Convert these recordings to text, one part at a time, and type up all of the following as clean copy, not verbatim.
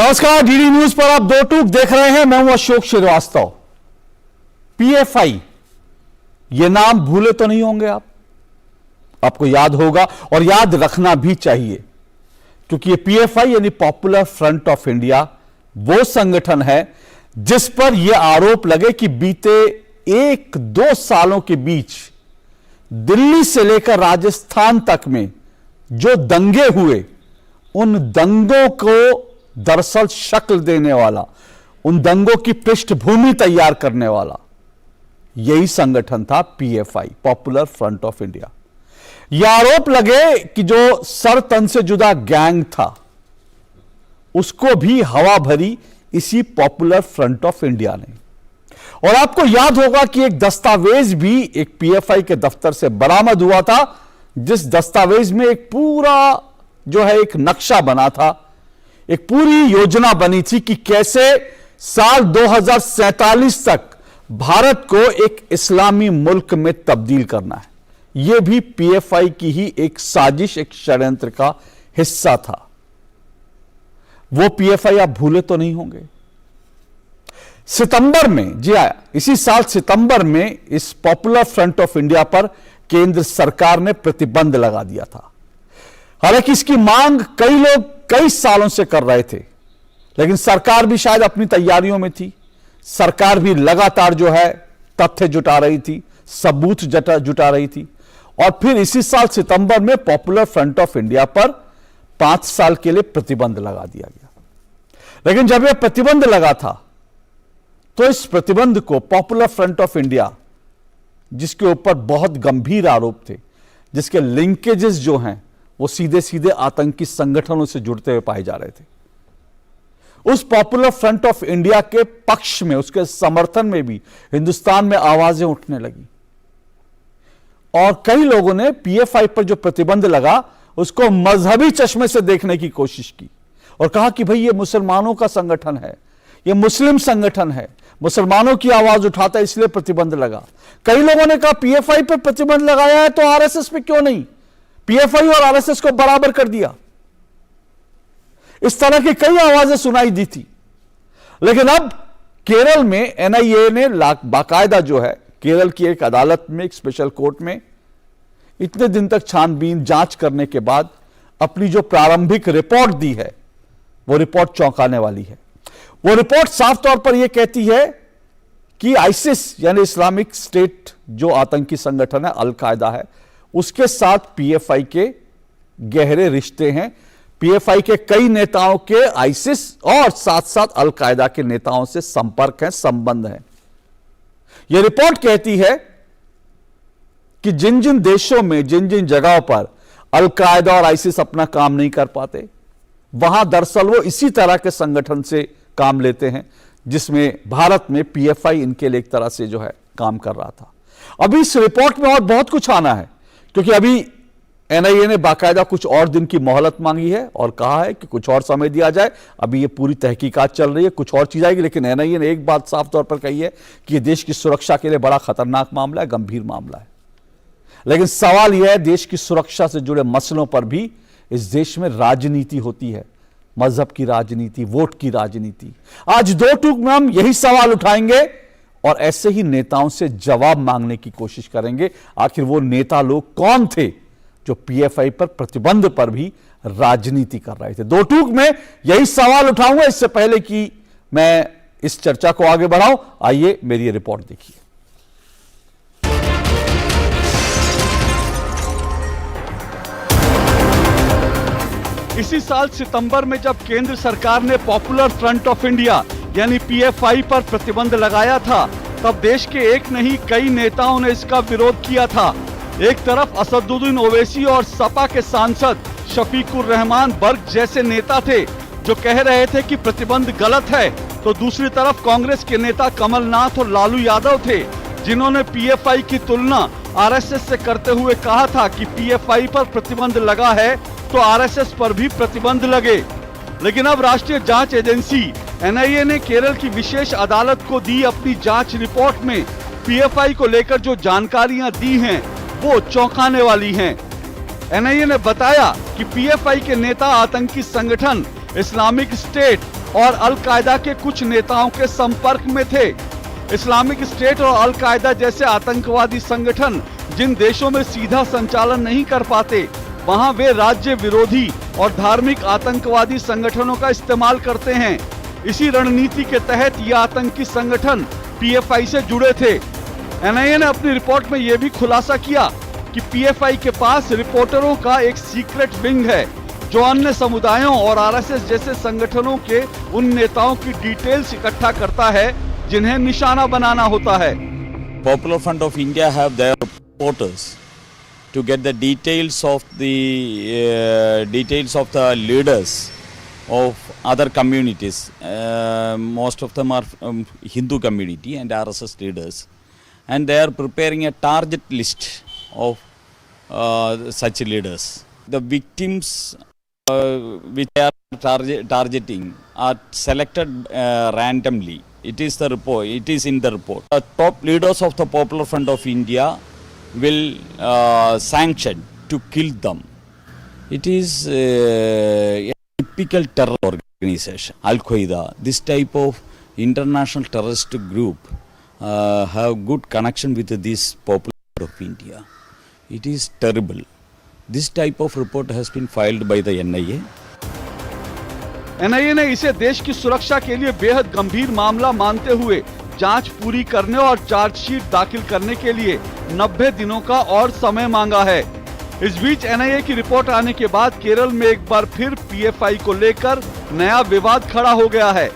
नमस्कार, DD news पर आप दो टूक देख रहे हैं। मैं हूं अशोक श्रीवास्तव। पीएफआई, ये नाम भूले तो नहीं होंगे आप? आपको याद होगा और याद रखना भी चाहिए, क्योंकि ये पीएफआई यानी पॉपुलर फ्रंट ऑफ इंडिया वो संगठन है जिस पर यह आरोप लगे कि बीते 1-2 सालों के बीच दिल्ली से लेकर राजस्थान तक में जो दंगे हुए, उन दंगों को दरअसल शक्ल देने वाला, उन दंगों की पृष्ठभूमि तैयार करने वाला यही संगठन था PFI, popular front of India. यह आरोप लगे कि जो सर तन से जुदा गैंग था उसको भी हवा भरी इसी पॉपुलर फ्रंट ऑफ इंडिया ने। और आपको याद होगा कि एक दस्तावेज भी एक पीएफआई के दफ्तर से बरामद हुआ था, जिस दस्तावेज में एक पूरा जो है एक नक्शा बना था, एक पूरी योजना बनी थी कि कैसे साल 2047 तक भारत को एक इस्लामी मुल्क में तब्दील करना है। यह भी पीएफआई की ही एक साजिश, एक षड्यंत्र का हिस्सा था। वो पीएफआई आप भूले तो नहीं होंगे। सितंबर में, जी हां, इसी साल सितंबर में इस पॉपुलर फ्रंट ऑफ इंडिया पर केंद्र सरकार ने प्रतिबंध लगा दिया था। हालांकि इसकी मांग कई लोग कई सालों से कर रहे थे, लेकिन सरकार भी शायद अपनी तैयारियों में थी। सरकार भी लगातार जो है तथ्य जुटा रही थी, सबूत जुटा रही थी, और फिर इसी साल सितंबर में पॉपुलर फ्रंट ऑफ इंडिया पर 5 साल के लिए प्रतिबंध लगा दिया गया। लेकिन जब यह प्रतिबंध लगा था तो इस प्रतिबंध को पॉपुलर फ्रंट ऑफ इंडिया, जिसके ऊपर बहुत गंभीर आरोप थे, जिसके लिंकेजेस जो हैं वो सीधे सीधे आतंकी संगठनों से जुड़ते हुए पाए जा रहे थे, उस पॉपुलर फ्रंट ऑफ इंडिया के पक्ष में, उसके समर्थन में भी हिंदुस्तान में आवाजें उठने लगी। और कई लोगों ने पीएफआई पर जो प्रतिबंध लगा उसको मजहबी चश्मे से देखने की कोशिश की और कहा कि भाई ये मुसलमानों का संगठन है, ये मुस्लिम संगठन है, मुसलमानों की आवाज उठाता है, इसलिए प्रतिबंध लगा। कई लोगों ने कहा पीएफआई पर प्रतिबंध लगाया है तो आरएसएस पे क्यों नहीं? पीएफआई और आरएसएस को बराबर कर दिया। इस तरह की कई आवाजें सुनाई दी थी। लेकिन अब केरल में एनआईए ने बाकायदा जो है केरल की एक अदालत में, एक स्पेशल कोर्ट में इतने दिन तक छानबीन जांच करने के बाद अपनी जो प्रारंभिक रिपोर्ट दी है, वो रिपोर्ट चौंकाने वाली है। वो रिपोर्ट साफ तौर पर यह कहती है कि आईसिस यानी इस्लामिक स्टेट जो आतंकी संगठन है, अल कायदा है, उसके साथ पीएफआई के गहरे रिश्ते हैं। पीएफआई के कई नेताओं के आईसिस और साथ साथ अल कायदा के नेताओं से संपर्क है, संबंध है। यह रिपोर्ट कहती है कि जिन जिन देशों में, जिन जिन जगहों पर अल कायदा और आईसिस अपना काम नहीं कर पाते, वहां दरअसल वो इसी तरह के संगठन से काम लेते हैं, जिसमें भारत में पीएफआई इनके लिए एक तरह से जो है काम कर रहा था। अभी इस रिपोर्ट में और बहुत कुछ आना है, क्योंकि अभी एनआईए ने बाकायदा कुछ और दिन की मोहलत मांगी है और कहा है कि कुछ और समय दिया जाए। अभी ये पूरी तहकीकात चल रही है, कुछ और चीज आएगी। लेकिन एनआईए ने एक बात साफ तौर पर कही है कि ये देश की सुरक्षा के लिए बड़ा खतरनाक मामला है, गंभीर मामला है। लेकिन सवाल यह है, देश की सुरक्षा से जुड़े मसलों पर भी इस देश में राजनीति होती है, मजहब की राजनीति, वोट की राजनीति। आज दो टूक में हम यही सवाल उठाएंगे और ऐसे ही नेताओं से जवाब मांगने की कोशिश करेंगे। आखिर वो नेता लोग कौन थे जो पीएफआई पर प्रतिबंध पर भी राजनीति कर रहे थे? दो टूक में यही सवाल उठाऊंगा। इससे पहले कि मैं इस चर्चा को आगे बढ़ाऊं, आइए मेरी ये रिपोर्ट देखिए। इसी साल सितंबर में जब केंद्र सरकार ने पॉपुलर फ्रंट ऑफ इंडिया यानी पीएफआई पर प्रतिबंध लगाया था, तब देश के एक नहीं कई नेताओं ने इसका विरोध किया था। एक तरफ असदुद्दीन ओवैसी और सपा के सांसद शफीकुर रहमान बर्ग जैसे नेता थे जो कह रहे थे कि प्रतिबंध गलत है, तो दूसरी तरफ कांग्रेस के नेता कमलनाथ और लालू यादव थे जिन्होंने पीएफआई की तुलना आरएसएस से करते हुए कहा था कि पीएफआई पर प्रतिबंध लगा है तो आरएसएस पर भी प्रतिबंध लगे। लेकिन अब राष्ट्रीय जांच एजेंसी एनआईए ने केरल की विशेष अदालत को दी अपनी जांच रिपोर्ट में पीएफआई को लेकर जो जानकारियां दी हैं वो चौंकाने वाली हैं। एनआईए ने बताया कि पीएफआई के नेता आतंकी संगठन इस्लामिक स्टेट और अल कायदा के कुछ नेताओं के संपर्क में थे। इस्लामिक स्टेट और अल कायदा जैसे आतंकवादी संगठन जिन देशों में सीधा संचालन नहीं कर पाते, वहां वे राज्य विरोधी और धार्मिक आतंकवादी संगठनों का इस्तेमाल करते हैं। इसी रणनीति के तहत ये आतंकी संगठन पीएफआई से जुड़े थे। एनआईए ने अपनी रिपोर्ट में यह भी खुलासा किया कि पीएफआई के पास रिपोर्टरों का एक सीक्रेट विंग है जो अन्य समुदायों और आरएसएस जैसे संगठनों के उन नेताओं की डिटेल्स इकट्ठा करता है जिन्हें निशाना बनाना होता है। Popular Front of India have their reporters to get the details of the leaders of other communities. Most of them are Hindu community and RSS leaders, and they are preparing a target list of such leaders. The victims which they are targeting are selected randomly. It is the report. It is in the report. The top leaders of the Popular Front of India will sanction to kill them. It is a typical terror organization. Al Qaeda, this type of international terrorist group, have good connection with this Popular Front of India. It is terrible. This type of report has been filed by the NIA. NIA ने इसे देश की सुरक्षा के लिए बेहद गंभीर मामला मानते हुए जांच पूरी करने और चार्जशीट दाखिल करने के लिए 90 दिनों का और समय मांगा है। इस बीच एनआईए की रिपोर्ट आने के बाद केरल में एक बार फिर पीएफआई को लेकर नया विवाद खड़ा हो गया है।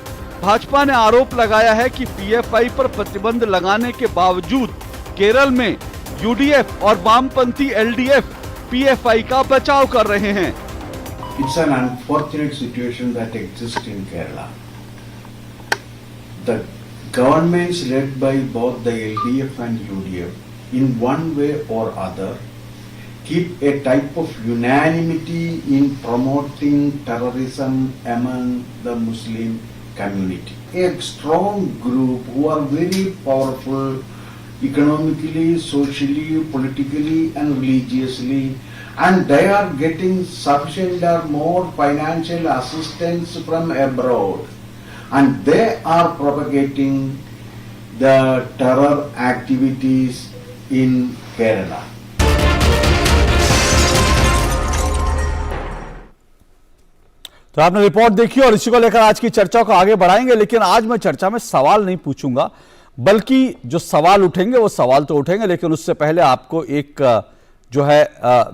भाजपा ने आरोप लगाया है कि पीएफआई पर प्रतिबंध लगाने के बावजूद केरल में यूडीएफ और वामपंथी एलडीएफ पीएफआई का बचाव कर रहे हैं। It's an unfortunate situation that exists in Kerala. The governments led by both the LDF and UDF, in one way or other, keep a type of unanimity in promoting terrorism among the Muslim community. A strong group who are very powerful economically, socially, politically and religiously, and they are getting sufficient or more financial assistance from abroad, and they are propagating the terror activities in Kerala. तो आपने report देखी और इसी को लेकर आज की चर्चा को आगे बढ़ाएंगे, लेकिन आज मैं चर्चा में सवाल नहीं पूछूंगा, बल्कि जो सवाल उठेंगे वो सवाल तो उठेंगे, लेकिन उससे पहले आपको एक जो है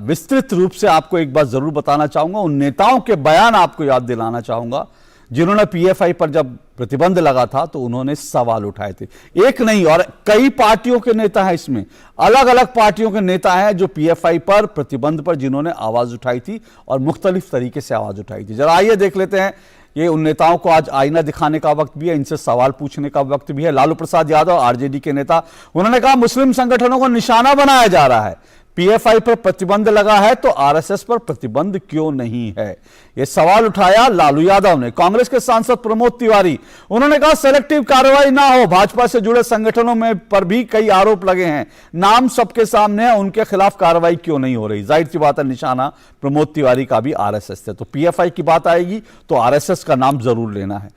विस्तृत रूप से आपको एक बात जरूर बताना चाहूंगा। उन नेताओं के बयान आपको याद दिलाना चाहूंगा जिन्होंने पीएफआई पर जब प्रतिबंध लगा था तो उन्होंने सवाल उठाए थे। एक नहीं और कई पार्टियों के नेता हैं, इसमें अलग अलग पार्टियों के नेता हैं जो पीएफआई पर प्रतिबंध पर जिन्होंने आवाज उठाई थी और मुख्तलिफ तरीके से आवाज उठाई थी। जरा आइए देख लेते हैं। ये उन नेताओं को आज आईना दिखाने का वक्त भी है, इनसे सवाल पूछने का वक्त भी है। लालू प्रसाद यादव आरजेडी के नेता, उन्होंने कहा मुस्लिम संगठनों को निशाना बनाया जा रहा है, पीएफआई पर प्रतिबंध लगा है तो आरएसएस पर प्रतिबंध क्यों नहीं है, यह सवाल उठाया लालू यादव ने। कांग्रेस के सांसद प्रमोद तिवारी, उन्होंने कहा सेलेक्टिव कार्रवाई ना हो, भाजपा से जुड़े संगठनों में पर भी कई आरोप लगे हैं, नाम सबके सामने है, उनके खिलाफ कार्रवाई क्यों नहीं हो रही। जाहिर सी बात है निशाना प्रमोद तिवारी का भी आरएसएस से, तो पीएफआई की बात आएगी तो आरएसएस का नाम जरूर लेना है।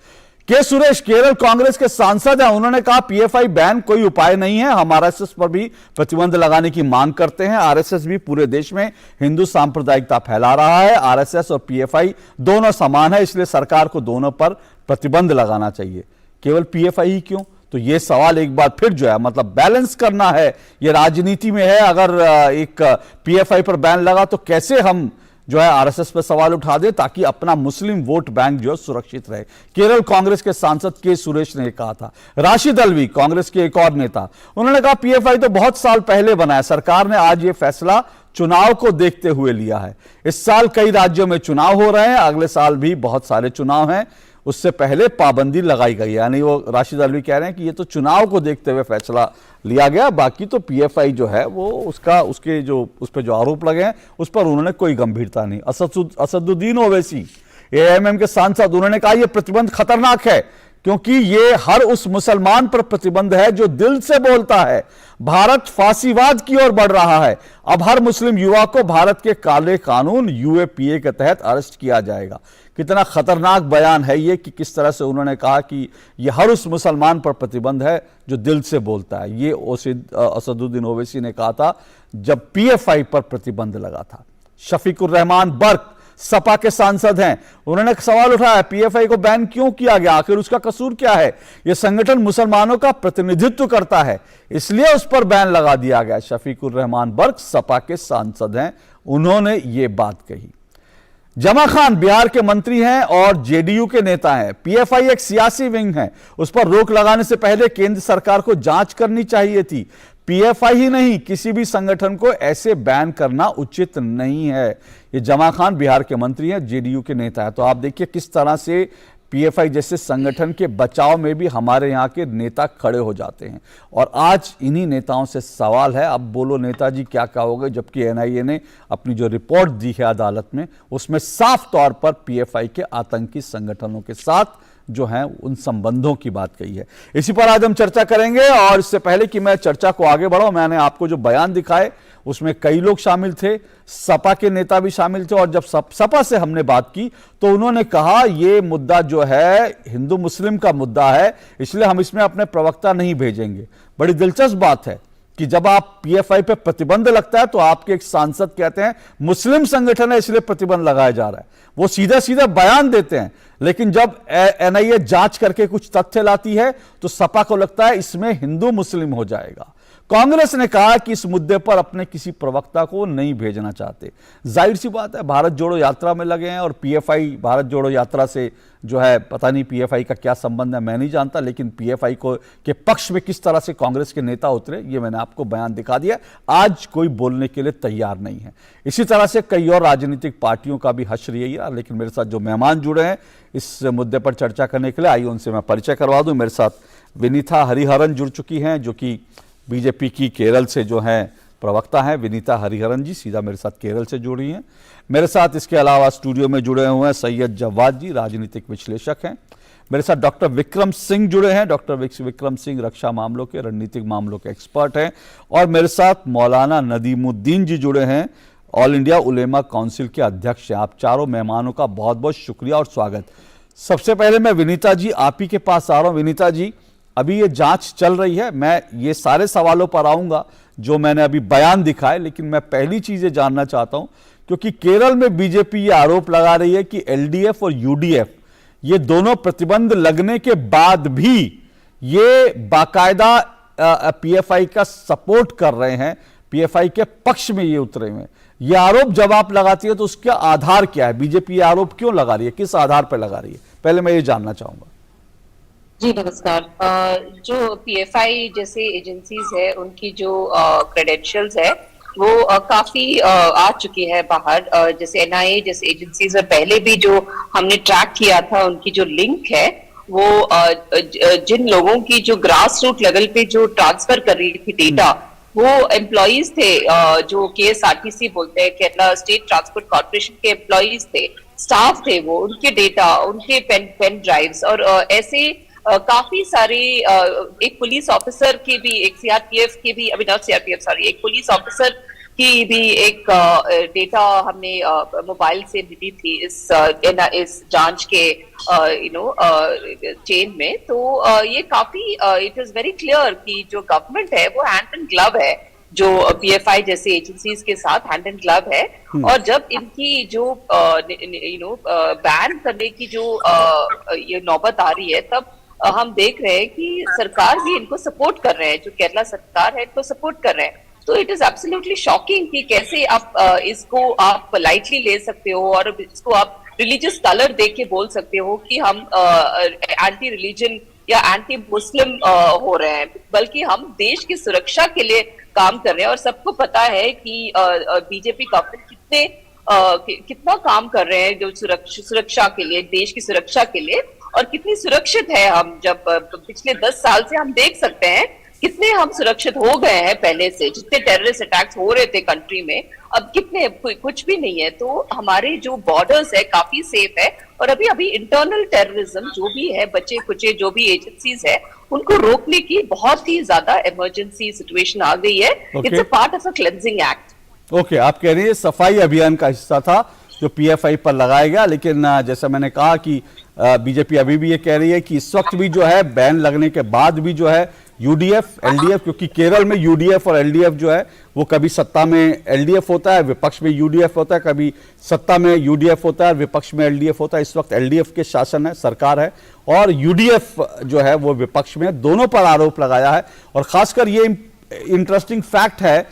के सुरेश केरल कांग्रेस के सांसद हैं, उन्होंने कहा पीएफआई बैन कोई उपाय नहीं है, हम आरएसएस पर भी प्रतिबंध लगाने की मांग करते हैं। आरएसएस भी पूरे देश में हिंदू सांप्रदायिकता फैला रहा है, आरएसएस और पीएफआई दोनों समान है, इसलिए सरकार को दोनों पर प्रतिबंध लगाना चाहिए, केवल पीएफआई ही क्यों। तो यह सवाल एक बार फिर जो है मतलब बैलेंस करना है, यह राजनीति में है। अगर एक पीएफआई पर बैन लगा तो कैसे हम जो है आरएसएस पर सवाल उठा दे ताकि अपना मुस्लिम वोट बैंक जो है सुरक्षित रहे। केरल कांग्रेस के सांसद के सुरेश ने कहा था। राशिद अलवी कांग्रेस के एक और नेता, उन्होंने कहा पीएफआई तो बहुत साल पहले बना है, सरकार ने आज ये फैसला चुनाव को देखते हुए लिया है। इस साल कई राज्यों में चुनाव हो रहे हैं, अगले साल भी बहुत सारे चुनाव हैं, उससे पहले पाबंदी लगाई गई। यानी वो राशिद अलवी कह रहे हैं कि ये तो चुनाव को देखते हुए फैसला लिया गया, बाकी तो पीएफआई जो है वो उसके जो उस पर जो आरोप लगे हैं उस पर उन्होंने कोई गंभीरता नहीं। असदुद्दीन ओवैसी एएमएम के सांसद, उन्होंने कहा यह प्रतिबंध खतरनाक है क्योंकि ये हर उस मुसलमान पर प्रतिबंध है जो दिल से बोलता है भारत फासीवाद की ओर बढ़ रहा है, अब हर मुस्लिम युवा को भारत के काले कानून यूएपीए के तहत अरेस्ट किया जाएगा। कितना खतरनाक बयान है ये कि किस तरह से उन्होंने कहा कि ये हर उस मुसलमान पर प्रतिबंध है जो दिल से बोलता है। ये असदुद्दीन ओवैसी ने कहा था जब पीएफआई पर प्रतिबंध लगा था। शफीकुर रहमान बर्क सपा के सांसद हैं, उन्होंने सवाल उठाया पीएफआई को बैन क्यों किया गया, आखिर उसका कसूर क्या है? यह संगठन मुसलमानों का प्रतिनिधित्व करता है इसलिए उस पर बैन लगा दिया गया। शफीकुर रहमान बर्क सपा के सांसद हैं, उन्होंने ये बात कही। जमा खान बिहार के मंत्री हैं और जेडीयू के नेता हैं। पीएफआई एक सियासी विंग है, उस पर रोक लगाने से पहले केंद्र सरकार को जांच करनी चाहिए थी। पीएफआई ही नहीं, किसी भी संगठन को ऐसे बैन करना उचित नहीं है। ये जमा खान बिहार के मंत्री हैं, जेडीयू के नेता हैं। तो आप देखिए किस तरह से पीएफआई जैसे संगठन के बचाव में भी हमारे यहाँ के नेता खड़े हो जाते हैं। और आज इन्हीं नेताओं से सवाल है, अब बोलो नेताजी क्या कहोगे, जबकि एनआईए ने अपनी जो रिपोर्ट दी है अदालत में उसमें साफ तौर पर पीएफआई के आतंकी संगठनों के साथ जो है उन संबंधों की बात कही है। इसी पर आज हम चर्चा करेंगे। और इससे पहले कि मैं चर्चा को आगे बढ़ाऊं, मैंने आपको जो बयान दिखाए उसमें कई लोग शामिल थे, सपा के नेता भी शामिल थे। और जब सपा से हमने बात की तो उन्होंने कहा ये मुद्दा जो है हिंदू मुस्लिम का मुद्दा है, इसलिए हम इसमें अपने प्रवक्ता नहीं भेजेंगे। बड़ी दिलचस्प बात है कि जब आप पीएफआई पे प्रतिबंध लगता है तो आपके एक सांसद कहते हैं मुस्लिम संगठन है इसलिए प्रतिबंध लगाया जा रहा है। वो सीधा सीधा बयान देते हैं, लेकिन जब एनआईए जांच करके कुछ तथ्य लाती है तो सपा को लगता है इसमें हिंदू मुस्लिम हो जाएगा। कांग्रेस ने कहा कि इस मुद्दे पर अपने किसी प्रवक्ता को नहीं भेजना चाहते। जाहिर सी बात है, भारत जोड़ो यात्रा में लगे हैं और पीएफआई भारत जोड़ो यात्रा से जो है, पता नहीं पीएफआई का क्या संबंध है, मैं नहीं जानता, लेकिन पीएफआई को के पक्ष में किस तरह से कांग्रेस के नेता उतरे ये मैंने आपको बयान दिखा दिया। आज कोई बोलने के लिए तैयार नहीं है। इसी तरह से कई और राजनीतिक पार्टियों का भी हश्र यही रहा। लेकिन मेरे साथ जो मेहमान जुड़े हैं इस मुद्दे पर चर्चा करने के लिए, आइए उनसे मैं परिचय करवा दूं। मेरे साथ विनीता हरिहरन जुड़ चुकी हैं, जो कि बीजेपी की केरल से जो है प्रवक्ता हैं। विनीता हरिहरन जी सीधा मेरे साथ केरल से जुड़ी हैं। मेरे साथ इसके अलावा स्टूडियो में जुड़े हुए हैं सैयद जवाद जी, राजनीतिक विश्लेषक हैं। मेरे साथ डॉक्टर विक्रम सिंह जुड़े हैं। डॉक्टर विक्रम सिंह रक्षा मामलों के, रणनीतिक मामलों के एक्सपर्ट हैं। और मेरे साथ मौलाना नदीमुद्दीन जी जुड़े हैं, ऑल इंडिया उलेमा काउंसिल के अध्यक्ष हैं। आप चारों मेहमानों का बहुत बहुत शुक्रिया और स्वागत। सबसे पहले मैं विनीता जी आप ही के पास आ रहा हूं। विनीता जी, अभी ये जांच चल रही है, मैं ये सारे सवालों पर आऊंगा जो मैंने अभी बयान दिखाए, लेकिन मैं पहली चीज ये जानना चाहता हूं, क्योंकि केरल में बीजेपी ये आरोप लगा रही है कि एलडीएफ और यूडीएफ ये दोनों प्रतिबंध लगने के बाद भी ये बाकायदा पीएफआई का सपोर्ट कर रहे हैं, पीएफआई के पक्ष में ये उतरे हुए हैं। ये आरोप जब आप लगाती है तो उसका आधार क्या है? बीजेपी ये आरोप क्यों लगा रही है, किस आधार पर लगा रही है? पहले मैं ये जानना चाहूंगा। जी नमस्कार। जो पीएफआई जैसे एजेंसीज है उनकी जो क्रेडेंशियल्स है वो काफी आ चुकी है बाहर। जैसे एनआईए जैसे एजेंसीज और पहले भी जो हमने ट्रैक किया था उनकी जो लिंक है वो जिन लोगों की जो ग्रास रूट लेवल पे जो ट्रांसफर कर रही थी डेटा, वो एम्प्लॉइज थे जो केएसआरटीसी बोलते हैं, केरला स्टेट ट्रांसपोर्ट कॉर्पोरेशन के एम्प्लॉइज थे, स्टाफ थे, वो उनके डेटा, उनके पेन ड्राइव्स और ऐसे काफी सारे एक पुलिस ऑफिसर की भी, एक सीआरपीएफ की भी, अभी नॉट सीआरपीएफ सॉरी, एक पुलिस ऑफिसर की भी एक डेटा हमने मोबाइल से मिली थी इस जांच के चेन में। तो ये काफी इट इज वेरी क्लियर कि जो गवर्नमेंट है वो हैंड एंड ग्लव है, जो पीएफआई जैसे एजेंसीज के साथ हैंड एंड ग्लव है। और जब इनकी जो बैन करने की जो ये नौबत आ रही है, तब हम देख रहे हैं कि सरकार भी इनको सपोर्ट कर रहे हैं, जो केरला सरकार है इनको सपोर्ट कर रहे हैं। तो इट इज एब्सोल्युटली शॉकिंग कि कैसे आप इसको आप लाइटली ले सकते हो और इसको आप रिलीजियस कलर देख के बोल सकते हो कि हम एंटी रिलीजन या एंटी मुस्लिम हो रहे हैं, बल्कि हम देश की सुरक्षा के लिए काम कर रहे हैं। और सबको पता है कि बीजेपी गवर्नमेंट कितना काम कर रहे हैं जो सुरक्षा के लिए, देश की सुरक्षा के लिए, और कितनी सुरक्षित है हम। जब पिछले 10 साल से हम देख सकते हैं कितने हम सुरक्षित हो गए हैं पहले से। जितने टेररिस्ट अटैक्स हो रहे थे कंट्री में, अब कितने कुछ भी नहीं है। तो हमारे जो बॉर्डर्स है काफी सेफ है। और अभी इंटरनल टेररिज्म जो भी है, बचे कुचे जो भी एजेंसीज है, उनको रोकने की बहुत ही ज्यादा इमरजेंसी सिचुएशन आ गई है। It's a part of a cleansing act. Okay, आप कह रही है सफाई अभियान का हिस्सा था जो पीएफआई पर लगाया गया। लेकिन जैसा मैंने कहा कि बीजेपी अभी भी ये कह रही है कि इस वक्त भी जो है बैन लगने के बाद भी जो है यूडीएफ एलडीएफ, क्योंकि केरल में यूडीएफ और एलडीएफ जो है वो कभी सत्ता में एलडीएफ होता है, विपक्ष में यूडीएफ होता है, कभी सत्ता में यूडीएफ होता है, विपक्ष में एलडीएफ होता है। इस वक्त एलडीएफ के शासन है, सरकार है, और यूडीएफ जो है वो विपक्ष में, दोनों पर आरोप लगाया है। और खासकर ये इंटरेस्टिंग फैक्ट है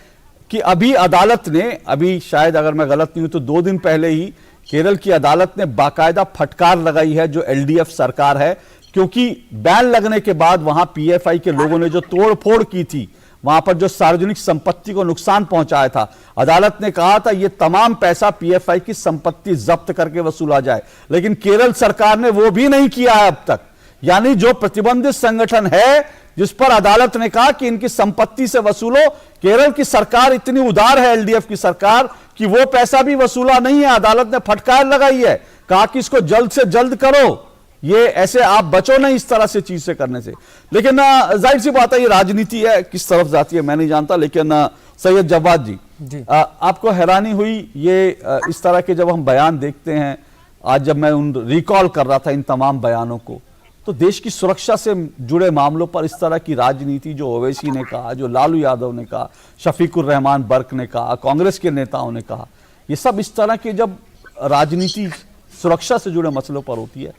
कि अभी अदालत ने, अभी शायद अगर मैं गलत नहीं हूं तो 2 दिन पहले ही केरल की अदालत ने बाकायदा फटकार लगाई है जो एलडीएफ सरकार है, क्योंकि बैन लगने के बाद वहां पीएफआई के लोगों ने जो तोड़फोड़ की थी, वहां पर जो सार्वजनिक संपत्ति को नुकसान पहुंचाया था, अदालत ने कहा था ये तमाम पैसा पीएफआई की संपत्ति जब्त करके वसूला जाए। लेकिन केरल सरकार ने वो भी नहीं किया है अब तक। यानी जो प्रतिबंधित संगठन है जिस पर अदालत ने कहा कि इनकी संपत्ति से वसूलो, केरल की सरकार इतनी उदार है, एलडीएफ की सरकार, कि वो पैसा भी वसूला नहीं है। अदालत ने फटकार लगाई है, कहा कि इसको जल्द से जल्द करो, ये ऐसे आप बचो नहीं इस तरह से चीज से करने से। लेकिन जाहिर सी बात है ये राजनीति है, किस तरफ जाती है मैं नहीं जानता। लेकिन सैयद जवाद जी, आपको हैरानी हुई ये इस तरह के जब हम बयान देखते हैं, आज जब मैं उन रिकॉल कर रहा था इन तमाम बयानों को, तो देश की सुरक्षा से जुड़े मामलों पर इस तरह की राजनीति, जो ओवैसी ने कहा, जो लालू यादव ने कहा, शफीकुर रहमान बर्क ने कहा, कांग्रेस के नेताओं ने कहा, ये सब इस तरह की जब राजनीति सुरक्षा से जुड़े मसलों पर होती है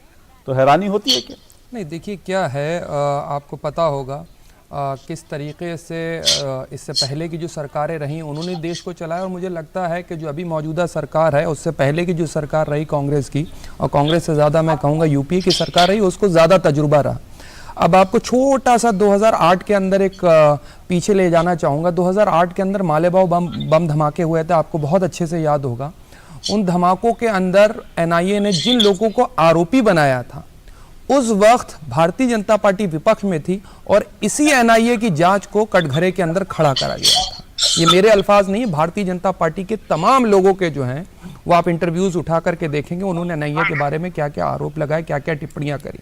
तो हैरानी होती है क्या? नहीं, देखिए क्या है, आपको पता होगा किस तरीके से इससे पहले की जो सरकारें रहीं उन्होंने देश को चलाया, और मुझे लगता है कि जो अभी मौजूदा सरकार है उससे पहले की जो सरकार रही कांग्रेस की, और कांग्रेस से ज़्यादा मैं कहूँगा यूपीए की सरकार रही, उसको ज़्यादा तजुर्बा रहा। अब आपको छोटा सा 2008 के अंदर एक पीछे ले जाना चाहूँगा। 2008 के अंदर मालेगांव बम धमाके हुए थे, आपको बहुत अच्छे से याद होगा। उन धमाकों के अंदर एनआईए ने जिन लोगों को आरोपी बनाया था, उस वक्त भारतीय जनता पार्टी विपक्ष में थी, और इसी एनआईए की जांच को कटघरे के अंदर खड़ा करा गया था। ये मेरे अल्फाज नहीं है, भारतीय जनता पार्टी के तमाम लोगों के जो हैं वो आप इंटरव्यूज उठा करके देखेंगे, उन्होंने एनआईए के बारे में क्या क्या आरोप लगाए, क्या क्या टिप्पणियां करी।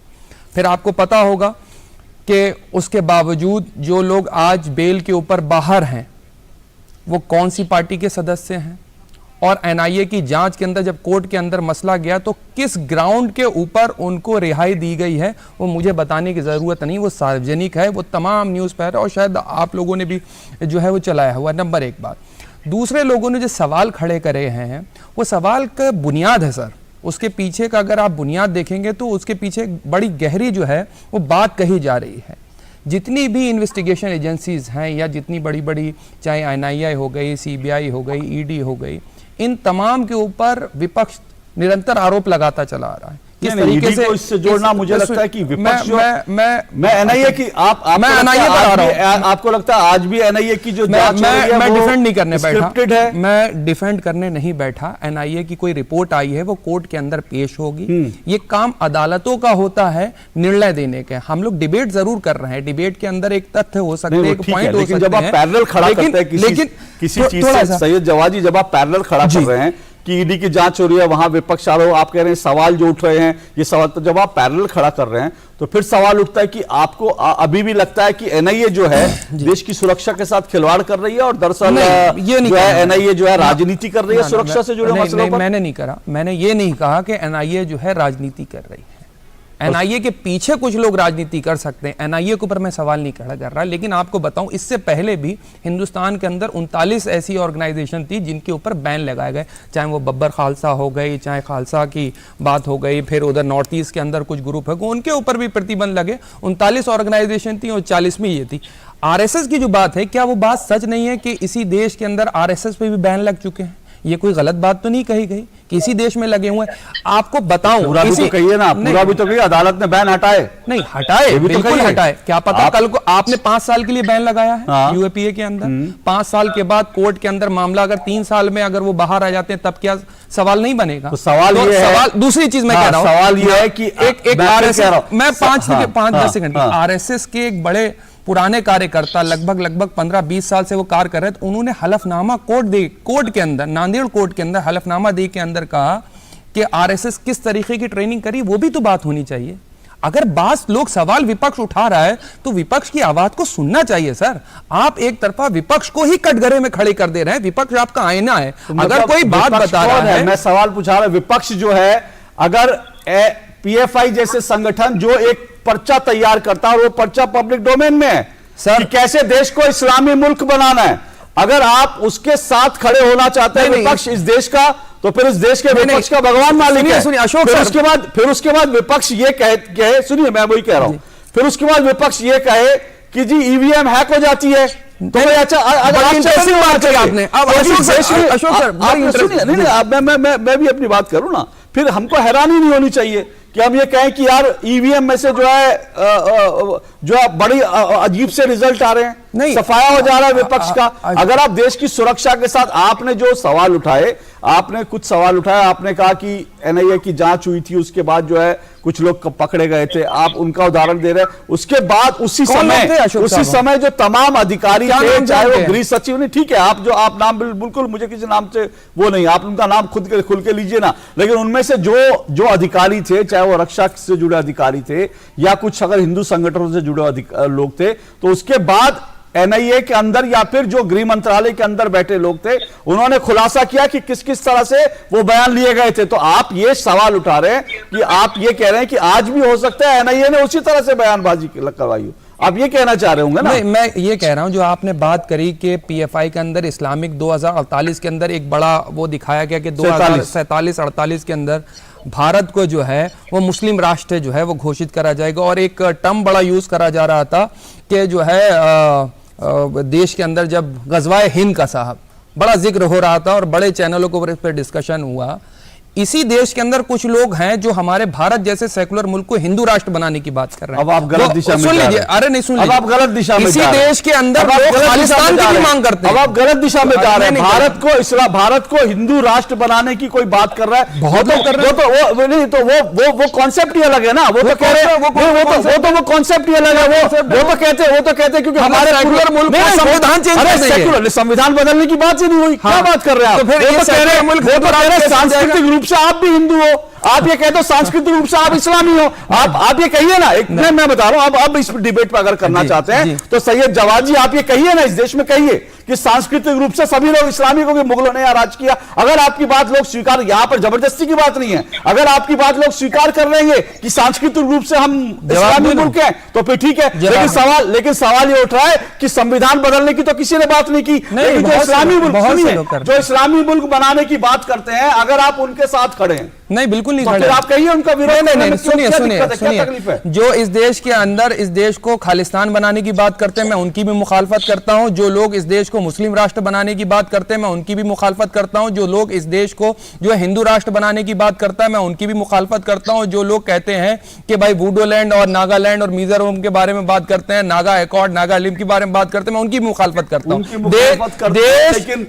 फिर आपको पता होगा कि उसके बावजूद जो लोग आज बेल के ऊपर बाहर हैं वो कौन सी पार्टी के सदस्य हैं, और एनआईए की जांच के अंदर जब कोर्ट के अंदर मसला गया तो किस ग्राउंड के ऊपर उनको रिहाई दी गई है वो मुझे बताने की ज़रूरत नहीं, वो सार्वजनिक है, वो तमाम न्यूज़ पर है, और शायद आप लोगों ने भी जो है वो चलाया हुआ। नंबर एक बात, दूसरे लोगों ने जो सवाल खड़े करे हैं वो सवाल का बुनियाद है सर, उसके पीछे का अगर आप बुनियाद देखेंगे तो उसके पीछे बड़ी गहरी जो है वो बात कही जा रही है। जितनी भी इन्वेस्टिगेशन एजेंसीज हैं, या जितनी बड़ी बड़ी, चाहे एनआईए हो गई, सीबीआई हो गई, ईडी हो गई, इन तमाम के ऊपर विपक्ष निरंतर आरोप लगाता चला आ रहा है। किस तरीके से इससे जोड़ना, मुझे लगता है कि विपक्ष मैं एनआईए की मैं एनआईए पर आ रहा हूं, आपको लगता है आज भी एनआईए की जो जांच मैं डिफेंड नहीं करने बैठा, है? मैं डिफेंड करने नहीं बैठा। एनआईए की कोई रिपोर्ट आई है वो कोर्ट के अंदर पेश होगी। ये काम अदालतों का होता है निर्णय देने के। हम लोग डिबेट जरूर कर रहे हैं, डिबेट के अंदर एक तथ्य हो सकते हैं, एक पॉइंट हो सकते हैं, जब आप पैरेलल खड़ा करते हैं किसी चीज से, सैयद जवादी, जब आप पैरेलल खड़ा कर रहे हैं कि ईडी की जांच हो रही है, वहां विपक्ष आरोप, आप कह रहे हैं सवाल जो उठ रहे हैं ये सवाल, तो जब आप पैरेलल खड़ा कर रहे हैं तो फिर सवाल उठता है कि आपको अभी भी लगता है कि एनआईए जो है देश की सुरक्षा के साथ खिलवाड़ कर रही है, और दरअसल ये जो है एनआईए जो है राजनीति कर रही है सुरक्षा से जुड़े मसलों पर? मैंने नहीं कहा, मैंने ये नहीं कहा कि एनआईए जो है राजनीति कर रही है। एनआईए के पीछे कुछ लोग राजनीति कर सकते हैं, एनआईए के ऊपर मैं सवाल नहीं खड़ा कर रहा। लेकिन आपको बताऊं, इससे पहले भी हिंदुस्तान के अंदर 39 ऐसी ऑर्गेनाइजेशन थी जिनके ऊपर बैन लगाए गए, चाहे वो बब्बर खालसा हो गई, चाहे खालसा की बात हो गई, फिर उधर नॉर्थ ईस्ट के अंदर कुछ ग्रुप है उनके ऊपर भी प्रतिबंध लगे। 39 ऑर्गेनाइजेशन थी और 40वीं ये थी। आरएसएस की जो बात है, क्या वो बात सच नहीं है कि इसी देश के अंदर आरएसएस पे भी बैन लग चुके हैं? ये कोई गलत बात तो नहीं कही गई, किसी देश में लगे हुए हैं। आपको बताऊं, पूरा भी तो कहिए ना, पूरा भी तो कहिए, अदालत ने बैन हटाए नहीं, हटाए बिल्कुल हटाए। क्या पता कल को आपने 5 साल के लिए बैन लगाया है यूएपीए के अंदर, 5 साल के बाद कोर्ट के अंदर मामला अगर 3 साल में अगर वो बाहर आ जाते हैं तब क्या सवाल नहीं बनेगा? तो सवाल ये है, दूसरी चीज मैं कह रहा हूं, सवाल ये है कि एक आरएसएस, मैं 5-10 सेकंड, आरएसएस के एक बड़े पुराने कार्यकर्ता लगभग 15-20 साल से वो कार्य कर रहे थे, उन्होंने हलफनामा कोर्ट के अंदर, नांदेड़ कोर्ट के अंदर हलफनामा दे के अंदर कहा कि आरएसएस किस तरीके की ट्रेनिंग करी, वो भी तो बात होनी चाहिए। अगर बात लोग सवाल विपक्ष उठा रहा है तो विपक्ष की आवाज को सुनना चाहिए सर। आप एक तरफा विपक्ष को ही कटघरे में खड़े कर दे रहे हैं। विपक्ष आपका आईना है, अगर कोई बात बता रहा है। मैं सवाल पूछा रहा हूं, विपक्ष जो है, अगर पीएफआई जैसे संगठन जो एक पर्चा तैयार करता है, वो पर्चा पब्लिक डोमेन में है सर, कि कैसे देश को इस्लामी मुल्क बनाना है, अगर आप उसके साथ खड़े होना चाहते हैं विपक्ष इस देश का, तो फिर इस देश के विपक्ष का भगवान मालिक है। सुनिए अशोक सर, फिर उसके बाद विपक्ष ये कहे, सुनिए मैं वही कह रहा हूं, फिर उसके बाद विपक्ष ये कहे कि जी ईवीएम हैक हो जाती है, तो अच्छा आपने अब अशोक सर मैं भी अपनी बात करूं ना, फिर हमको हैरानी नहीं होनी चाहिए कि हम ये कहें कि यार ईवीएम में से जो है बड़ी अजीब से रिजल्ट आ रहे हैं, नहीं सफाया हो जा रहा है विपक्ष का। अगर आप देश की सुरक्षा के साथ आपने जो सवाल उठाए, आपने कुछ सवाल उठाए, आपने कहा कि एनआईए की जांच हुई थी, उसके बाद जो है कुछ लोग पकड़े गए थे, आप उनका उदाहरण दे रहे हैं। उसके बाद उसी समय जो तमाम अधिकारी थे, चाहे वो गृह सचिव ने, ठीक है आप नाम बिल्कुल मुझे किसी नाम से वो नहीं, आप उनका नाम खुल के लीजिए ना, लेकिन उनमें से जो अधिकारी थे, चाहे वो रक्षा से जुड़े अधिकारी थे या कुछ अगर हिंदू संगठनों से जुड़े लोग थे, तो उसके बाद एनआईए के अंदर या फिर जो गृह मंत्रालय के अंदर बैठे लोग थे, उन्होंने खुलासा किया कि किस किस तरह से वो बयान लिए गए थे। तो आप ये सवाल उठा रहे हैं कि आप ये कह रहे हैं कि आज भी हो सकता है एनआईए ने उसी तरह से बयानबाजी करवाई हो, आप ये कहना चाह रहे होंगे ना? मैं ये कह रहा हूं, जो आपने बात करी कि पीएफआई के अंदर इस्लामिक 2048 के अंदर एक बड़ा वो दिखाया गया कि 2047-48 के अंदर भारत को जो है वो मुस्लिम राष्ट्र जो है वो घोषित करा जाएगा, और एक टर्म बड़ा यूज करा जा रहा था कि जो है देश के अंदर जब गजवाए हिंद का साहब बड़ा जिक्र हो रहा था और बड़े चैनलों के ऊपर इस पर डिस्कशन हुआ। इसी देश के अंदर कुछ लोग हैं जो हमारे भारत जैसे सेकुलर मुल्क को हिंदू राष्ट्र बनाने की बात कर रहे हैं। अब आप गलत दिशा में सुन लीजिए, अरे नहीं सुन लीजिए, अब आप गलत दिशा में इसी देश के अंदर लोग खालिस्तान की भी मांग करते हैं। अब आप गलत दिशा में जा रहे हैं। भारत को हिंदू राष्ट्र बनाने की कोई बात कर रहा है, बहुत लोग कर रहे हैं। वो कॉन्सेप्ट ही अलग है ना, वो तो कह रहे हैं वो कॉन्सेप्ट ही अलग है, वो तो कहते क्योंकि हमारे सेकुलर मुल्क में संविधान चेंज, संविधान बदलने की बात ही नहीं हुई, क्या बात कर रहे हैं आप? सांस्कृतिक रूप से आप भी हिंदू हो, आप ये कहते हो सांस्कृतिक रूप से आप इस्लामी हो, आप ये कहिए ना। एक मैं बता रहा हूं, अब इस डिबेट पर अगर करना चाहते हैं तो सैयद जवाद जी आप ये कहिए ना, इस देश में कहिए कि सांस्कृतिक रूप से सभी लोग इस्लामी को, मुगलों ने राज किया। अगर आपकी बात लोग स्वीकार, यहां पर जबरदस्ती की बात नहीं है, अगर आपकी बात लोग स्वीकार कर लेंगे कि सांस्कृतिक रूप से हम इस्लामी मुल्क हैं तो फिर ठीक है, लेकिन सवाल ये उठ रहा है कि संविधान बदलने की तो किसी ने बात नहीं की। जो इस्लामी मुल्क बनाने की बात करते हैं, अगर आप उनके साथ खड़े हैं, नहीं बिल्कुल नहीं तो खड़े, फिर आप कहिए उनका विरोध। नहीं सुनिए, जो इस देश के अंदर इस देश को खालिस्तान बनाने की बात करते हैं मैं उनकी भी मुखालफत करता हूं। जो लोग इस देश को मुस्लिम राष्ट्र बनाने की बात करते हैं मैं उनकी भी मुखालफत करता हूं। जो लोग इस देश को जो हिंदू राष्ट्र बनाने की बात करता है मैं उनकी भी मुखालफत करता हूं। जो लोग कहते हैं कि भाई वुडोलैंड और नागालैंड और मिजोरम के बारे में बात करते हैं, नागा एकॉर्ड, नागालिम के बारे में बात करते हैं, मैं उनकी मुखालफत करता हूं।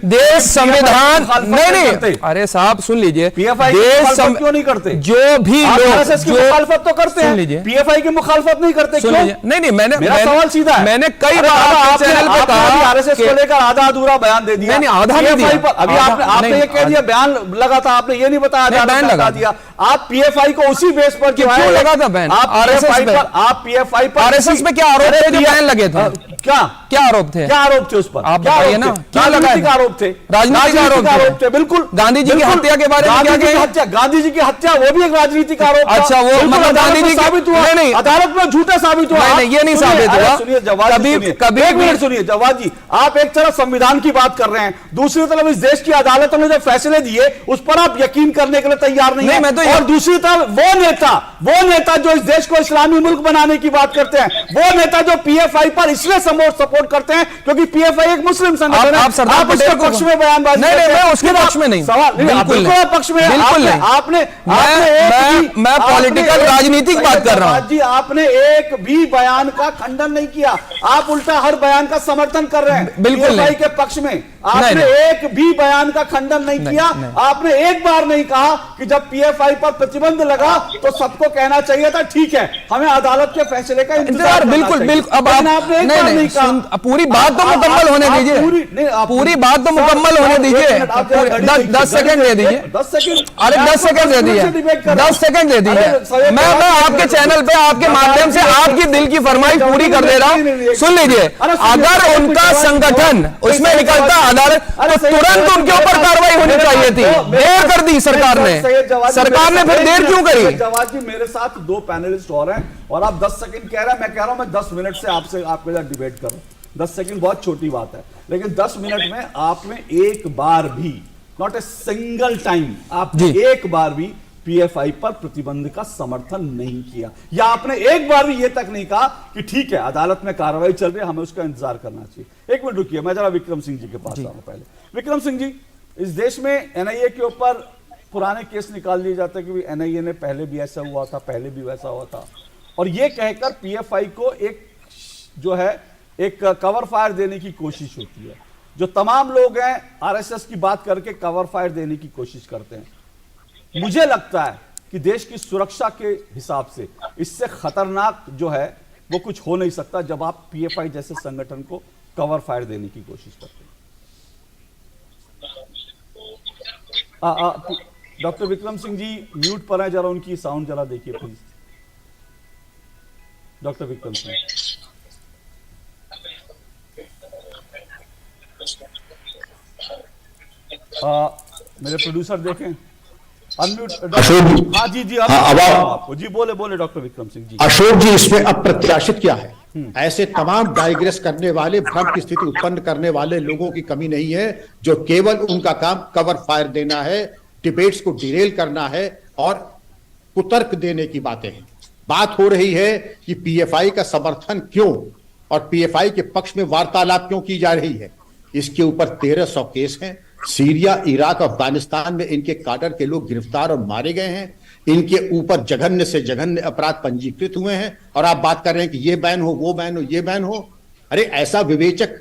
देश संविधान नहीं, अरे साहब सुन लीजिए, क्यों नहीं करते? जो भी लोग मुखालफत तो करते हैं, पीएफआई की मुखालफत नहीं करते क्यों? नहीं मेरा सवाल सीधा है, मैंने कई बार चैनल पे कहा आरएसएस को लेकर आधा अधूरा बयान दे दिया। नहीं आधा नहीं दिया, अभी आपने ये कह दिया बयान लगा था, आपने ये नहीं बताया बैन लगा दिया। आप पीएफआई को उसी बेस पर क्यों लगा था बैन? आप पीएफआई पर आरएसएस पे क्या आरोप थे जो बैन लगे थे? क्या आरोप थे? क्या आरोप थे उस पर? आप बताइए ना, क्या राजनीतिक आरोप थे? राजनीतिक आरोप थे, बिल्कुल। गांधी जी की हत्या के बारे में क्या कहें? गांधी जी की हत्या वो भी एक राजनीतिक आरोप। अच्छा, वो मतलब गांधी जी साबित हुआ, नहीं अदालत में झूठा साबित हुआ। नहीं ये नहीं साबित हुआ। सुनिए जवाब, कभी एक मिनट सुनिए जवाब जी, आप एक तरफ संविधान की बात कर रहे हैं, दूसरी तरफ इस देश की अदालतों ने जो फैसले दिए उस पर आप यकीन करने के लिए तैयार नहीं है। और दूसरी तरफ वो नेता जो इस देश को इस्लामी मुल्क बनाने की बात करते हैं, वो नेता जो पीएफआई पर इसलिए सपोर्ट करते हैं क्योंकि पीएफआई एक मुस्लिम संगठन है। आप उसके पक्ष में बयानबाजी नहीं, मैं उसके पक्ष में नहीं, सवाल बिल्कुल पक्ष में, बिल्कुल नहीं। आपने मैं पॉलिटिकल राजनीतिक बात कर रहा हूं जी। आपने एक भी बयान का खंडन नहीं किया, आप उल्टा हर बयान का समर्थन कर रहे हैं बिल्कुल पीएफआई के पक्ष में। आपने एक भी बयान का खंडन नहीं किया। आपने एक बार नहीं कहा कि जब पीएफआई पर प्रतिबंध लगा तो सबको आपको कहना चाहिए था ठीक है, हमें अदालत के फैसले का इंतजार करना बिल्कुल चाहिए। बिल्कुल। अब लेकिन आप आपने एक नहीं बार नहीं कहा। पूरी बात तो आप- मुकम्मल होने आप दीजिए, पूरी बात तो मुकम्मल होने दीजिए। 10 सेकंड दे दीजिए। 10 सेकंड, अरे 10 सेकंड दे दीजिए, 10 सेकंड दे दीजिए। मैं आपके चैनल पे आपके माध्यम से आपकी दिल की फरमाइश पूरी कर दे रहा हूं। सुन लीजिए, अगर उनका संगठन उसमें निकलता अदालत तो तुरंत उनके ऊपर कार्रवाई होनी चाहिए थी। देर कर दी सरकार ने, सरकार ने फिर देर क्यों करी? जवाब जी, मेरे साथ 2 पैनलिस्ट और हैं और आप 10 सेकंड कह रहे हैं, मैं कह रहा हूं मैं 10 मिनट से आपसे आपके साथ डिबेट कर रहा हूं। 10 सेकंड बहुत छोटी बात है, लेकिन 10 मिनट में आपने एक बार भी, नॉट ए सिंगल टाइम, आपने एक बार भी पीएफआई पर प्रतिबंध का समर्थन नहीं किया, या आपने एक बार भी यह तक नहीं कहा कि ठीक है अदालत में कार्रवाई चल रही है, हमें उसका इंतजार करना चाहिए। एक मिनट रुकिए, मैं जरा विक्रम सिंह जी के पास आ रहा हूं। पहले विक्रम सिंह जी, इस देश में एनआईए के ऊपर पुराने केस निकाल लिए जाते हैं कि एनआईए ने पहले भी ऐसा हुआ था, पहले भी वैसा हुआ था, और यह कहकर पीएफआई को एक जो है एक कवर फायर देने की कोशिश होती है। जो तमाम लोग हैं आरएसएस की बात करके कवर फायर देने की कोशिश करते हैं। मुझे लगता है कि देश की सुरक्षा के हिसाब से इससे खतरनाक जो है वो कुछ हो नहीं सकता जब आप पीएफआई जैसे संगठन को कवर फायर देने की कोशिश करते हैं। डॉक्टर विक्रम सिंह जी म्यूट पर हैं, जरा उनकी साउंड जरा देखिए प्लीज। डॉक्टर विक्रम सिंह, मेरे प्रोड्यूसर देखें, अनम्यूट। अशोक जी, हाँ जी जी, हाँ, अब आपको जी, बोले बोले डॉक्टर विक्रम सिंह जी। अशोक जी, इसमें अप्रत्याशित क्या है? ऐसे तमाम डाइग्रेस करने वाले, भ्रम की स्थिति उत्पन्न करने वाले लोगों की कमी नहीं है, जो केवल उनका काम कवर फायर देना है, डिबेट्स को डिरेल करना है और कुतर्क देने की बातें हैं। बात हो रही है कि पीएफआई का समर्थन क्यों और पीएफआई के पक्ष में वार्तालाप क्यों की जा रही है। इसके ऊपर 1300 केस हैं। सीरिया, इराक, अफगानिस्तान में इनके काडर के लोग गिरफ्तार और मारे गए हैं। इनके ऊपर जघन्य से जघन्य अपराध पंजीकृत हुए हैं और आप बात कर रहे हैं कि ये बैन हो, वो बैन हो, ये बैन हो। अरे ऐसा विवेचक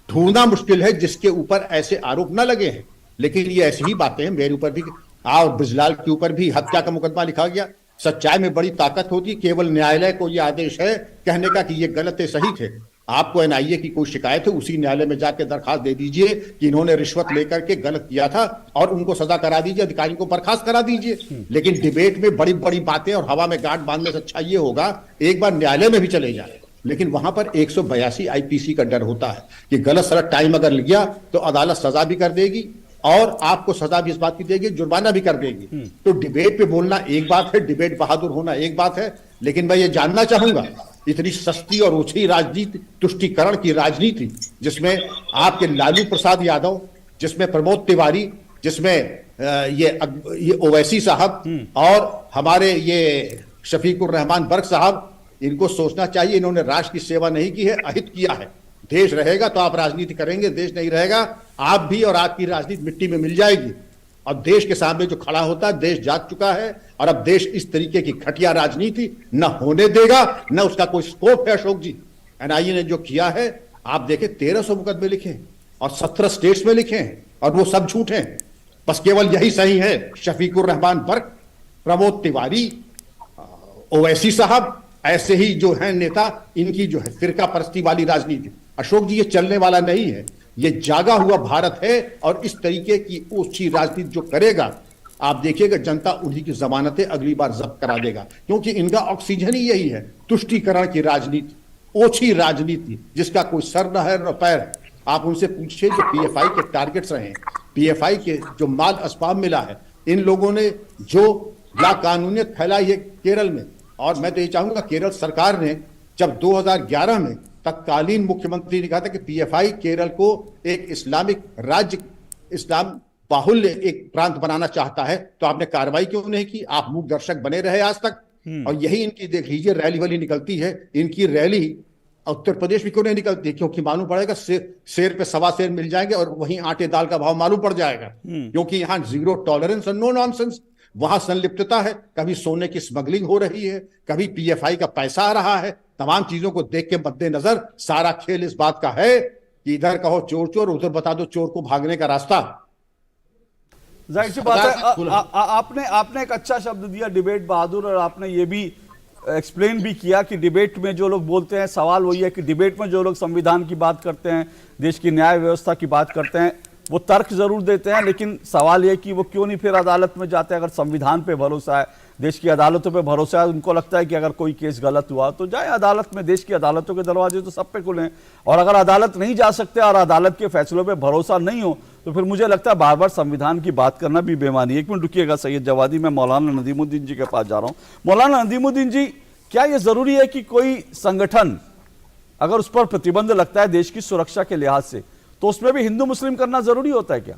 ढूंढना मुश्किल है जिसके ऊपर ऐसे आरोप न लगे हैं, लेकिन ये ऐसी ही बातें हैं। मेरे ऊपर भी और बिजलाल के ऊपर भी हत्या का मुकदमा लिखा गया। सच्चाई में बड़ी ताकत होती, केवल न्यायालय को यह आदेश है कहने का कि ये गलत है, सही थे। आपको एनआईए की कोई शिकायत है, उसी न्यायालय में जाके दरखास्त दे दीजिए कि इन्होंने रिश्वत लेकर के गलत किया था और उनको सजा करा दीजिए, अधिकारियों को बर्खास्त करा दीजिए। लेकिन डिबेट में बड़ी बड़ी बातें और हवा में गांठ बांधने से अच्छा ये होगा एक बार न्यायालय में भी चले जाए। लेकिन वहां पर 182 आईपीसी का डर होता है कि गलत सलत टाइम अगर लग गया तो अदालत सजा भी कर देगी और आपको सजा भी इस बात की देगी, जुर्माना भी कर देगी। तो डिबेट पे बोलना एक बात है, डिबेट बहादुर होना एक बात है, लेकिन मैं ये जानना चाहूंगा इतनी सस्ती और ओछी राजनीति, तुष्टीकरण की राजनीति, जिसमें आपके लालू प्रसाद यादव, जिसमें प्रमोद तिवारी, जिसमें ये ओवैसी साहब और हमारे ये शफीकुर रहमान बर्क साहब, इनको सोचना चाहिए इन्होंने राष्ट्र की सेवा नहीं की है, अहित किया है। देश रहेगा तो आप राजनीति करेंगे, देश नहीं रहेगा आप भी और आपकी राजनीति मिट्टी में मिल जाएगी। और देश के सामने जो खड़ा होता है, देश जाग चुका है और अब देश इस तरीके की घटिया राजनीति न होने देगा, न उसका कोई स्कोप है। अशोक जी, एनआईए ने जो किया है, आप देखें 1300 मुकदमे लिखे हैं और 17 स्टेट्स में लिखे हैं और वो सब झूठ हैं, बस केवल यही सही है। शफीकुर रहमान बर्क, प्रमोद तिवारी, ओवैसी साहब, ऐसे ही जो है नेता, इनकी जो है फिरका परस्ती वाली राजनीति। अशोक जी, ये चलने वाला नहीं है, ये जागा हुआ भारत है और इस तरीके की ओछी राजनीति जो करेगा, आप देखिएगा जनता उन्हीं की जमानतें अगली बार जब्त करा देगा, क्योंकि इनका ऑक्सीजन ही यही है, तुष्टीकरण की राजनीति, ओछी राजनीति जिसका कोई सर न है न पैर है। आप उनसे पूछिए जो पीएफआई के टारगेट्स रहे, पीएफआई के जो माल अस्बाब मिला है, इन लोगों ने जो लाकानूनियत फैलाई है केरल में, और मैं तो ये चाहूंगा केरल सरकार ने जब 2011 में तत्कालीन मुख्यमंत्री ने कहा था कि पीएफआई केरल को एक इस्लामिक राज्य, इस्लाम बाहुल्य एक प्रांत बनाना चाहता है, तो आपने कार्रवाई क्यों नहीं की? आप मूक दर्शक बने रहे आज तक। और यही इनकी देख लीजिए रैली वाली निकलती है, इनकी रैली उत्तर प्रदेश में क्यों नहीं निकलती? क्योंकि मालूम पड़ेगा शेर पे सवा शेर मिल जाएंगे और वहीं आटे दाल का भाव मालूम पड़ जाएगा, क्योंकि यहाँ जीरो टॉलरेंस और नो नॉनसेंस। वहां संलिप्तता है, कभी सोने की स्मगलिंग हो रही है, कभी पीएफआई का पैसा आ रहा है। तमाम चीजों को देख के मद्देनजर सारा खेल इस बात का है कि इधर कहो चोर चोर, उधर बता दो चोर को भागने का रास्ता। जाहिर सी बात है आपने एक अच्छा शब्द दिया डिबेट बहादुर, और आपने ये भी एक्सप्लेन भी किया कि डिबेट में जो लोग बोलते हैं, सवाल वही है कि डिबेट में जो लोग संविधान की बात करते हैं, देश की न्याय व्यवस्था की बात करते हैं, वो तर्क जरूर देते हैं, लेकिन सवाल ये कि वो क्यों नहीं फिर अदालत में जाते हैं। अगर संविधान पे भरोसा है, देश की अदालतों पे भरोसा है, उनको लगता है कि अगर कोई केस गलत हुआ तो जाए अदालत में। देश की अदालतों के दरवाजे तो सब पे खुले हैं, और अगर अदालत नहीं जा सकते और अदालत के फैसलों पे भरोसा नहीं हो तो फिर मुझे लगता है बार बार संविधान की बात करना भी बेमानी है। एक मिनट रुकिएगा सैयद जवादी, मैं मौलाना नदीमुद्दीन जी के पास जा रहा हूँ। मौलाना नदीमुद्दीन जी, क्या ये जरूरी है कि कोई संगठन अगर उस पर प्रतिबंध लगता है देश की सुरक्षा के लिहाज से, तो उसमें भी हिंदू मुस्लिम करना जरूरी होता है क्या?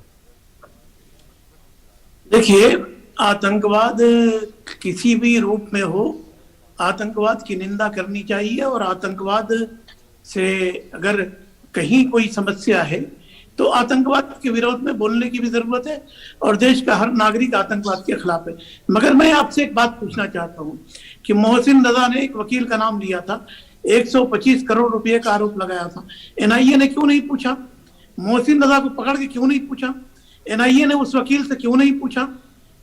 देखिए, आतंकवाद किसी भी रूप में हो, आतंकवाद की निंदा करनी चाहिए, और आतंकवाद से अगर कहीं कोई समस्या है तो आतंकवाद के विरोध में बोलने की भी जरूरत है, और देश का हर नागरिक आतंकवाद के खिलाफ है। मगर मैं आपसे एक बात पूछना चाहता हूं कि मोहसिन रजा ने एक वकील का नाम लिया था, 125 करोड़ रुपए का आरोप लगाया था। एनआईए ने क्यों नहीं पूछा? मोहसिन रजा को पकड़ के क्यों नहीं पूछा? एनआईए ने उस वकील से क्यों नहीं पूछा?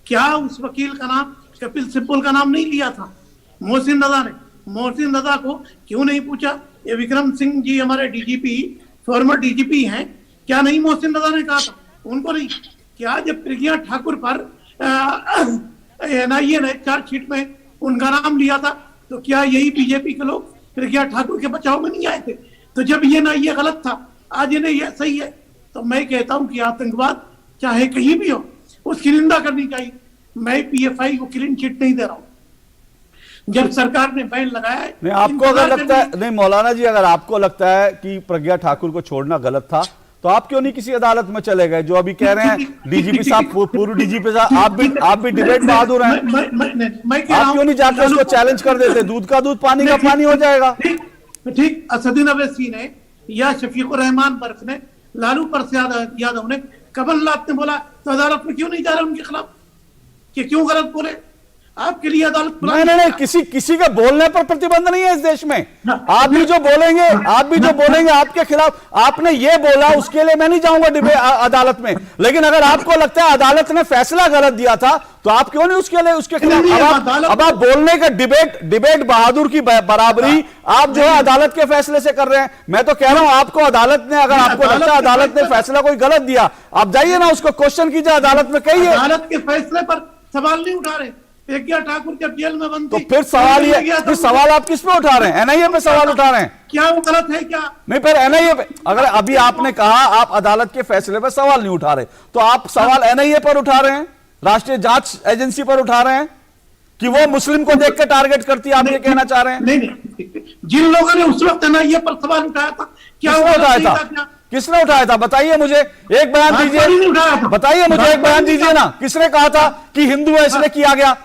क्या उस वकील का नाम कपिल सिब्बल का नाम नहीं लिया था मोहसिन रजा ने? मोहसिन रजा को क्यों नहीं पूछा? ये विक्रम सिंह जी हमारे डीजीपी, फॉर्मर डीजीपी हैं, क्या नहीं मोहसिन रजा ने कहा था? उनको नहीं। क्या जब प्रज्ञा ठाकुर पर एनआईए ने चार्जशीट में उनका नाम लिया था, तो क्या यही बीजेपी के लोग प्रज्ञा ठाकुर के बचाव में नहीं आए थे? तो जब ये ना ये गलत था, आज इन्हें ये सही है, तो मैं कहता हूं कि आतंकवाद चाहे कहीं भी हो उसकी निंदा करनी चाहिए। मैं पीएफआई को क्लीन चिट नहीं दे रहा हूं। जब सरकार ने बैन लगाया है, नहीं, आपको अगर लगता है, नहीं मौलाना जी, अगर आपको लगता है कि प्रज्ञा ठाकुर को छोड़ना गलत था, तो आप क्यों नहीं किसी अदालत में चले गए? जो अभी कह रहे हैं डीजीपी साहब, पूर्व डीजीपी साहब, आप भी डिबेट बहादुर हैं, आप क्यों नहीं जाकर उसको चैलेंज कर देते? दूध का दूध, पानी का पानी हो जाएगा। ठीक, असदुद्दीन अवैसी ने या शफीकुर रहमान बर्क ने, लालू प्रसाद यादव ने, कमलनाथ ने बोला, तो अदालत में क्यों नहीं जा रहे उनके खिलाफ? कि क्यों गलत बोले? आपके लिए अदालत नहीं, किसी के बोलने पर प्रतिबंध नहीं है इस देश में। आप भी जो बोलेंगे आपके खिलाफ, आपने ये बोला, उसके लिए मैं नहीं जाऊंगा अदालत में। लेकिन अगर आपको लगता है अदालत ने फैसला गलत दिया था, तो आप क्यों नहीं उसके खिलाफ? अब आप बोलने का डिबेट बहादुर की बराबरी आप जो है अदालत के फैसले से कर रहे हैं। मैं तो कह रहा हूं, आपको अदालत ने, अगर आपको लगता है अदालत ने फैसला कोई गलत दिया, आप जाइए ना, उसको क्वेश्चन कीजिए, अदालत में कहिए। अदालत के फैसले पर सवाल नहीं उठा रहे। प्रज्ञा ठाकुर जब जेल में बंद थी, तो फिर सवाल ये, फिर सवाल आप किस पे उठा रहे हैं? एनआईए पे सवाल उठा रहे हैं? क्या वो गलत है क्या? नहीं, फिर एनआईए पे, अगर अभी आपने कहा आप अदालत के फैसले पर सवाल नहीं उठा रहे, तो आप सवाल एनआईए पर उठा रहे हैं, राष्ट्रीय जांच एजेंसी पर उठा रहे हैं कि वो मुस्लिम को देख के टारगेट करती है, आप ये कहना चाह रहे हैं? नहीं, जिन लोगों ने उस वक्त एनआईए पर सवाल उठाया था, क्या वो उठाया था? किसने उठाया था? बताइए मुझे, एक बयान दीजिए, बताइए मुझे, एक बयान दीजिए ना, किसने कहा था कि हिंदू है इसलिए किया गया?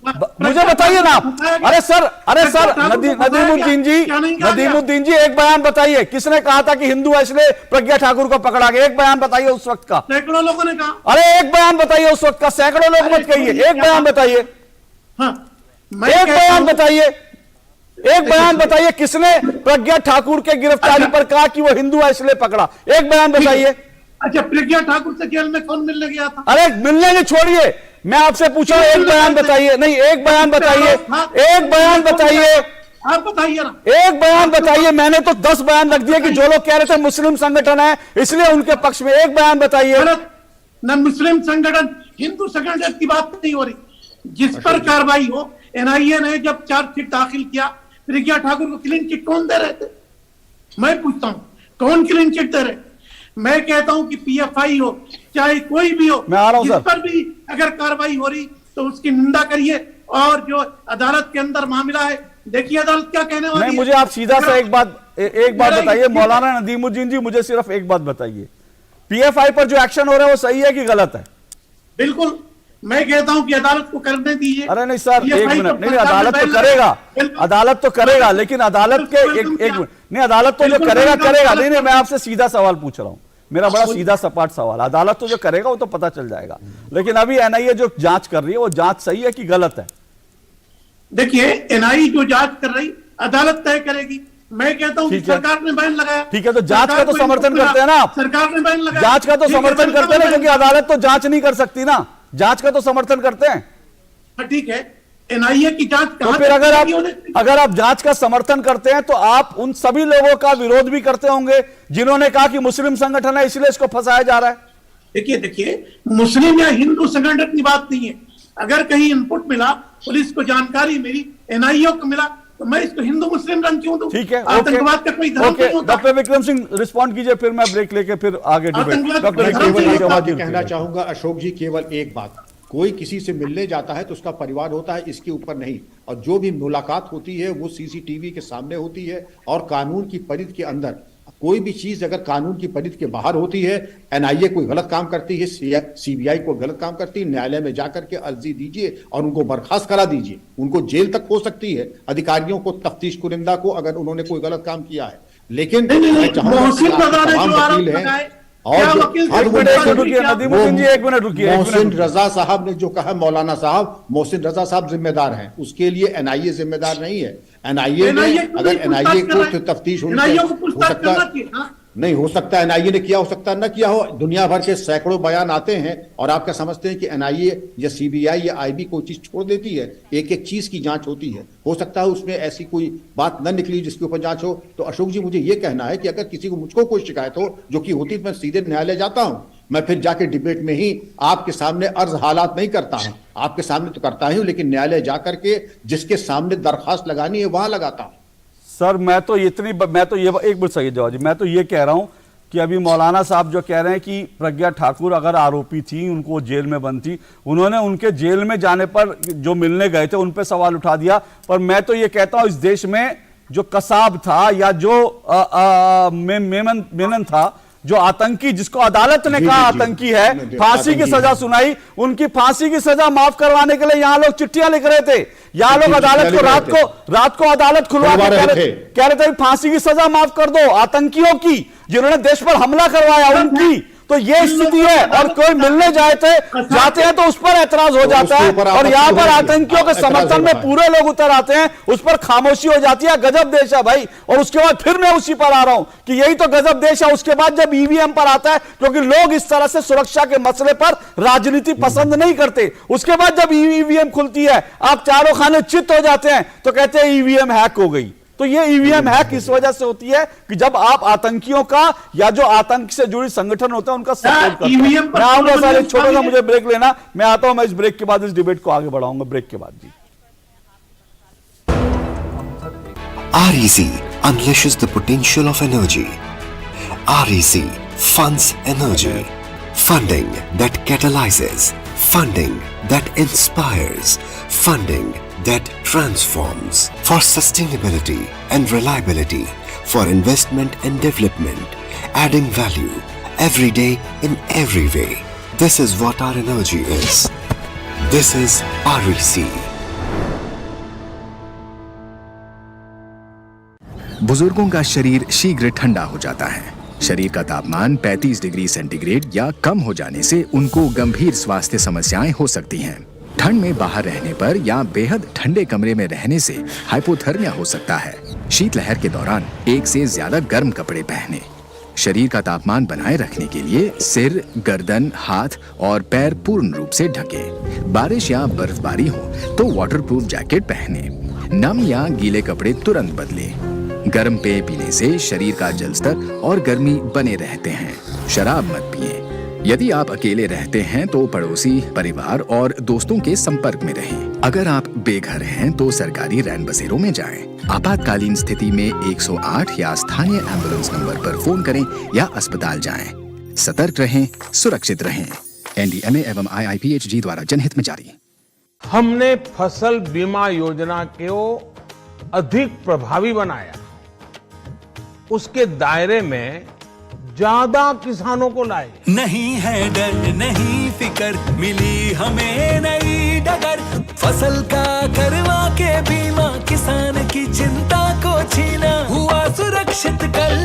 मुझे बताइए ना आप। अरे सर नदीमुद्दीन जी, एक बयान बताइए, किसने कहा था कि हिंदू है इसलिए प्रज्ञा ठाकुर को पकड़ा गया? एक बयान बताइए उस वक्त का। सैकड़ों लोगों ने कहा। अरे एक बयान बताइए उस वक्त का, सैकड़ों लोग मत कहिए, एक बयान बताइए। एक बयान बताइए, एक बयान बताइए, किसने प्रज्ञा ठाकुर के गिरफ्तारी पर कहा कि वो हिंदू है इसलिए पकड़ा? एक बयान बताइए। अच्छा, प्रज्ञा ठाकुर से जेल में कौन मिलने गया था? अरे मिलने नहीं, छोड़िए, मैं आपसे पूछा, एक बयान बताइए। नहीं, एक बयान बताइए, एक बयान बताइए, आप बताइए ना, एक बयान बताइए। मैंने तो 10 बयान रख दिए कि जो लोग कह रहे थे मुस्लिम संगठन है इसलिए उनके पक्ष में। एक बयान बताइए। न मुस्लिम संगठन, हिंदू संगठन की बात नहीं हो रही। जिस पर कार्रवाई हो, एनआईए ने जब चार्जशीट दाखिल किया, प्रज्ञा ठाकुर को क्लीन चिट कौन दे रहे थे? मैं पूछता हूं, कौन क्लीन चिट दे रहे? मैं कहता हूं कि पीएफआई हो चाहे कोई भी हो, मैं आ रहा हूं जिस सर, पर भी अगर कार्रवाई हो रही तो उसकी निंदा करिए। और जो अदालत के अंदर मामला है, देखिए अदालत क्या कहने वाली है। नहीं, मुझे आप सीधा सा एक बात बताइए मौलाना नदीमुद्दीन जी, मुझे सिर्फ एक बात बताइए, पीएफआई पर जो एक्शन हो रहा है वो सही है कि गलत है? बिल्कुल, मैं कहता हूं कि अदालत को करने दीजिए। अरे नहीं सर, एक मिनट, नहीं, अदालत तो करेगा, अदालत तो करेगा, लेकिन अदालत के एक मिनट, नहीं, अदालत तो जो करेगा। नहीं, मैं आपसे सीधा सवाल पूछ रहा हूं, मेरा बड़ा सीधा सपाट सवाल। अदालत तो जो करेगा वो तो पता चल जाएगा, लेकिन अभी एनआईए जो जांच कर रही है वो जांच सही है कि गलत है? देखिए, एनआईए जो जांच कर रही, अदालत तय करेगी। मैं कहता हूं कि सरकार ने बैन लगाया, ठीक है, तो जांच का तो समर्थन करते हैं ना आप? सरकार ने बैन लगाया, जांच का तो समर्थन करते हैं ना, क्योंकि अदालत तो जांच नहीं कर सकती ना। जांच का तो समर्थन करते हैं। हाँ, ठीक है, एनआईए की जांच तो कहां फिर तक अगर होगी उन्हें? अगर आप जांच का समर्थन करते हैं तो आप उन सभी लोगों का विरोध भी करते होंगे जिन्होंने कहा कि मुस्लिम संगठन है इसलिए इसको फंसाया जा रहा है। देखिए, मुस्लिम या हिंदू संगठन की बात नहीं है। अगर कहीं इनपुट मिला, पुलिस को जानकारी मिली, एनआईए को मिला, तो मैं इसको हिंदू मुस्लिम रंग क्यों दूं? ठीक है, आतंकवाद का कोई धर्म नहीं होता। डॉक्टर विक्रम सिंह रिस्पॉन्ड कीजिए, फिर मैं ब्रेक लेके फिर आगे डिबेट। आतंकवाद डॉक्टर कोई धर्म विक्रम नहीं सिंह होता। जी कहना चाहूंगा अशोक जी, केवल एक बात, कोई किसी से मिलने जाता है तो उसका परिवार होता है, इसके ऊपर नहीं। और जो भी मुलाकात होती है वो सीसीटीवी के सामने होती है और कानून की परिधि के अंदर। कोई भी चीज अगर कानून की परिधि के बाहर होती है, एनआईए कोई गलत काम करती है, सीबीआई को गलत काम करती है, न्यायालय में जाकर के अर्जी दीजिए और उनको बर्खास्त करा दीजिए। उनको जेल तक हो सकती है, अधिकारियों को, तफ्तीश कुरिंदा को, अगर उन्होंने कोई गलत काम किया है। लेकिन मैं चाहूंगा मोहसिन रजा ने जो आरोप वकील लगाए, हैं क्या और वकील हर से रुकिए नदीमुद्दीन जी, एक मिनट रुकिए। मोहसिन रजा साहब ने जो कहा, मौलाना साहब, मोहसिन रजा साहब जिम्मेदार हैं, उसके लिए एनआईए जिम्मेदार नहीं है। एनआईए ने, अगर एनआईए को तफ्तीश हो सकता है, नहीं हो सकता एनआईए ने किया, हो सकता है न किया हो। दुनिया भर के सैकड़ों बयान आते हैं और आप क्या समझते हैं कि एनआईए या सीबीआई या आईबी कोई चीज छोड़ देती है? एक एक चीज की जांच होती है। हो सकता है उसमें ऐसी कोई बात न निकली जिसके ऊपर जांच हो। तो अशोक जी, मुझे ये कहना है कि अगर किसी को, मुझको कोई शिकायत हो, जो कि होती है, मैं सीधे न्यायालय जाता हूं। मैं फिर जाके डिबेट में ही आपके सामने अर्ज हालात नहीं करता हूं, आपके सामने तो करता ही हूं, लेकिन न्यायालय जाकर के जिसके सामने दरखास्त लगानी है वहां लगाता हूं। सर मैं तो ये एक मिनट सही जवाब जी, मैं तो ये कह रहा हूं कि अभी मौलाना साहब जो कह रहे हैं कि प्रज्ञा ठाकुर अगर आरोपी थी, उनको जेल में बंद थी, उन्होंने उनके जेल में जाने पर जो मिलने गए थे उन पे सवाल उठा दिया। पर मैं तो ये कहता हूं इस देश में जो कसाब था या जो मेमन था, जो आतंकी, जिसको अदालत ने कहा आतंकी है, फांसी की सजा सुनाई, उनकी फांसी की सजा माफ करवाने के लिए यहां लोग चिट्ठियां लिख रहे थे। यहां लोग अदालत को रात को अदालत खुलवा के कह रहे थे फांसी की सजा माफ कर दो आतंकियों की, जिन्होंने देश पर हमला करवाया उनकी। तो ये स्थिति है। और कोई मिलने जाते हैं तो उस पर ऐतराज हो जाता है, और यहां पर आतंकियों के समर्थन में पूरे लोग उतर आते हैं, उस पर खामोशी हो जाती है। गजब देश है भाई। और उसके बाद फिर मैं उसी पर आ रहा हूं कि यही तो गजब देश है। उसके बाद जब ईवीएम पर आता है, क्योंकि लोग इस तरह से सुरक्षा के मसले पर राजनीति पसंद नहीं करते, उसके बाद जब ईवीएम खुलती है, आप चारों खाने चित्त हो जाते हैं, तो कहते हैं ईवीएम हैक हो गई। तो ये ईवीएम हैक इस वजह से होती है कि जब आप आतंकियों का या जो आतंक से जुड़ी संगठन होता है उनका सपोर्ट करते हैं। मैं आऊंगा सर, एक छोटा सा मुझे ब्रेक लेना, मैं आता हूं। मैं इस ब्रेक के बाद इस डिबेट को आगे बढ़ाऊंगा, ब्रेक के बाद जी। REC unleashes the potential of energy. REC funds energy. Funding that catalyzes. Funding that inspires. Funding that transforms. For sustainability and reliability. For investment and development. Adding value every day in every way. This is what our energy is. This is REC. बुजुर्गों का शरीर शीघ्र ठंडा हो जाता है। शरीर का तापमान 35 डिग्री सेंटीग्रेड या कम हो जाने से उनको गंभीर स्वास्थ्य समस्याएं हो सकती हैं। ठंड में बाहर रहने पर या बेहद ठंडे कमरे में रहने से हाइपोथर्मिया हो सकता है। शीतलहर के दौरान एक से ज्यादा गर्म कपड़े पहने। शरीर का तापमान बनाए रखने के लिए सिर, गर्दन, हाथ और पैर पूर्ण रूप से ढके। बारिश या बर्फबारी हो तो वाटरप्रूफ जैकेट पहने। नम या गीले कपड़े तुरंत बदलें। गर्म पेय पीने से शरीर का जल स्तर और गर्मी बने रहते हैं। शराब मत पिएं। यदि आप अकेले रहते हैं तो पड़ोसी, परिवार और दोस्तों के संपर्क में रहें। अगर आप बेघर हैं तो सरकारी रैन बसेरों में जाएं। आपातकालीन स्थिति में 108 या स्थानीय एम्बुलेंस नंबर पर फोन करें या अस्पताल जाएं। सतर्क रहें, सुरक्षित रहें। NDMA एवं IIPHG द्वारा जनहित में जारी। हमने फसल बीमा योजना को अधिक प्रभावी बनाया, उसके दायरे में ज्यादा किसानों को लाए। नहीं है डर, नहीं फिकर, मिली हमें नई डगर। फसल का करवा के बीमा, किसान की चिंता को छीना। हुआ सुरक्षित कल,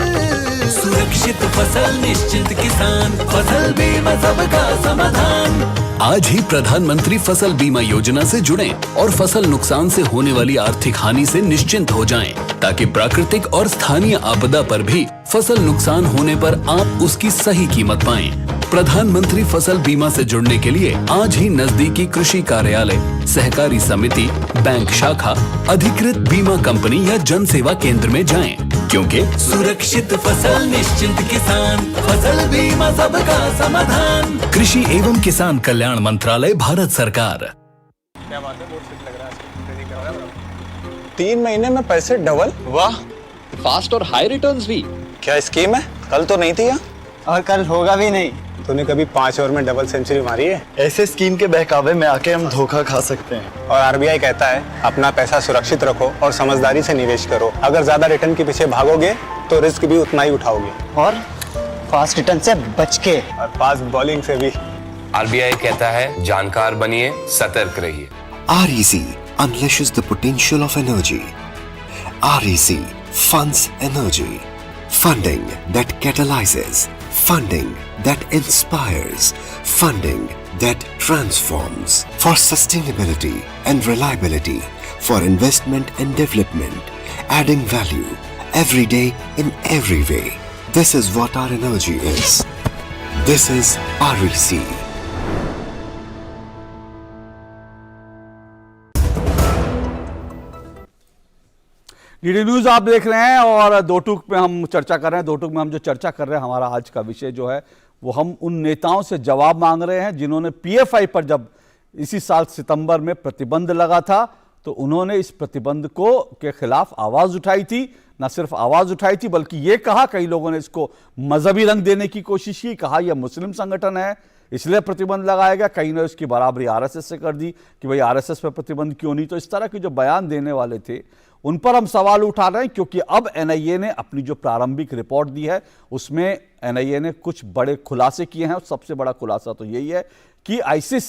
सुरक्षित फसल निश्चित किसान। फसल बीमा सबका समाधान। आज ही प्रधानमंत्री फसल बीमा योजना से जुड़ें और फसल नुकसान से होने वाली आर्थिक हानि से निश्चिंत हो जाएं, ताकि प्राकृतिक और स्थानीय आपदा पर भी फसल नुकसान होने पर आप उसकी सही कीमत पाएं। प्रधानमंत्री फसल बीमा से जुड़ने के लिए आज ही नजदीकी कृषि कार्यालय, सहकारी समिति, बैंक शाखा, अधिकृत बीमा कंपनी या जन सेवा केंद्र में जाएं, क्योंकि सुरक्षित फसल निश्चिंत किसान, फसल बीमा सबका समाधान। कृषि एवं किसान कल्याण मंत्रालय, भारत सरकार। 3 महीने में पैसे डबल? वाह, फास्ट और हाई रिटर्न्स भी। क्या स्कीम है? कल तो नहीं थी यहाँ। और कल होगा भी नहीं। तूने कभी 5 ओवर में डबल सेंचुरी मारी है? ऐसे स्कीम के बहकावे में आके हम धोखा खा सकते हैं। और आरबीआई कहता है अपना पैसा सुरक्षित रखो और समझदारी से निवेश करो। अगर ज्यादा रिटर्न के पीछे भागोगे तो रिस्क भी उतना ही उठाओगे। और फास्ट रिटर्न से बच के। और फास्ट बॉलिंग से भी। आरबीआई कहता है जानकार बनिए, सतर्क रहिए। REC unleashes the potential of energy. REC funds energy. Funding that catalyzes. Funding that inspires. Funding that transforms. For sustainability and reliability. For investment and development. Adding value every day in every way. This is what our energy is. This is REC. DD news आप देख रहे हैं और दो टूक में हम चर्चा कर रहे हैं। दो टूक में हम जो चर्चा कर रहे हैं, हमारा आज का विषय जो है वो हम उन नेताओं से जवाब मांग रहे हैं जिन्होंने PFI पर जब इसी साल सितंबर में प्रतिबंध लगा था तो उन्होंने इस प्रतिबंध को के खिलाफ आवाज उठाई थी। न सिर्फ आवाज उठाई थी बल्कि ये कहा, कई लोगों ने इसको मजहबी रंग देने की कोशिश की, कहा यह मुस्लिम संगठन है इसलिए प्रतिबंध लगाया गया। कई ने उसकी बराबरी RSS से कर दी कि भाई RSS पर प्रतिबंध क्यों नहीं। तो इस तरह के जो बयान देने वाले थे उन पर हम सवाल उठा रहे हैं, क्योंकि अब NIA ने अपनी जो प्रारंभिक रिपोर्ट दी है उसमें NIA ने कुछ बड़े खुलासे किए हैं। सबसे बड़ा खुलासा तो यही है कि ISIS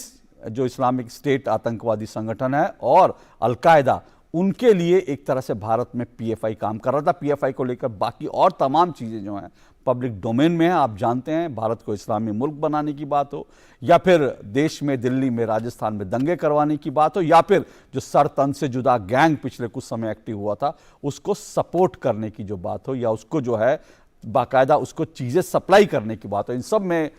जो इस्लामिक स्टेट आतंकवादी संगठन है और अलकायदा, उनके लिए एक तरह से भारत में PFI काम कर रहा था। PFI को लेकर बाकी और तमाम चीज़ें जो हैं पब्लिक डोमेन में है। आप जानते हैं, भारत को इस्लामी मुल्क बनाने की बात हो या फिर देश में, दिल्ली में, राजस्थान में दंगे करवाने की बात हो या फिर जो सर तन से जुदा गैंग पिछले कुछ समय एक्टिव हुआ था उसको सपोर्ट करने की जो बात हो या उसको जो है बाकायदा उसको चीज़ें सप्लाई करने की बात हो, इन सब में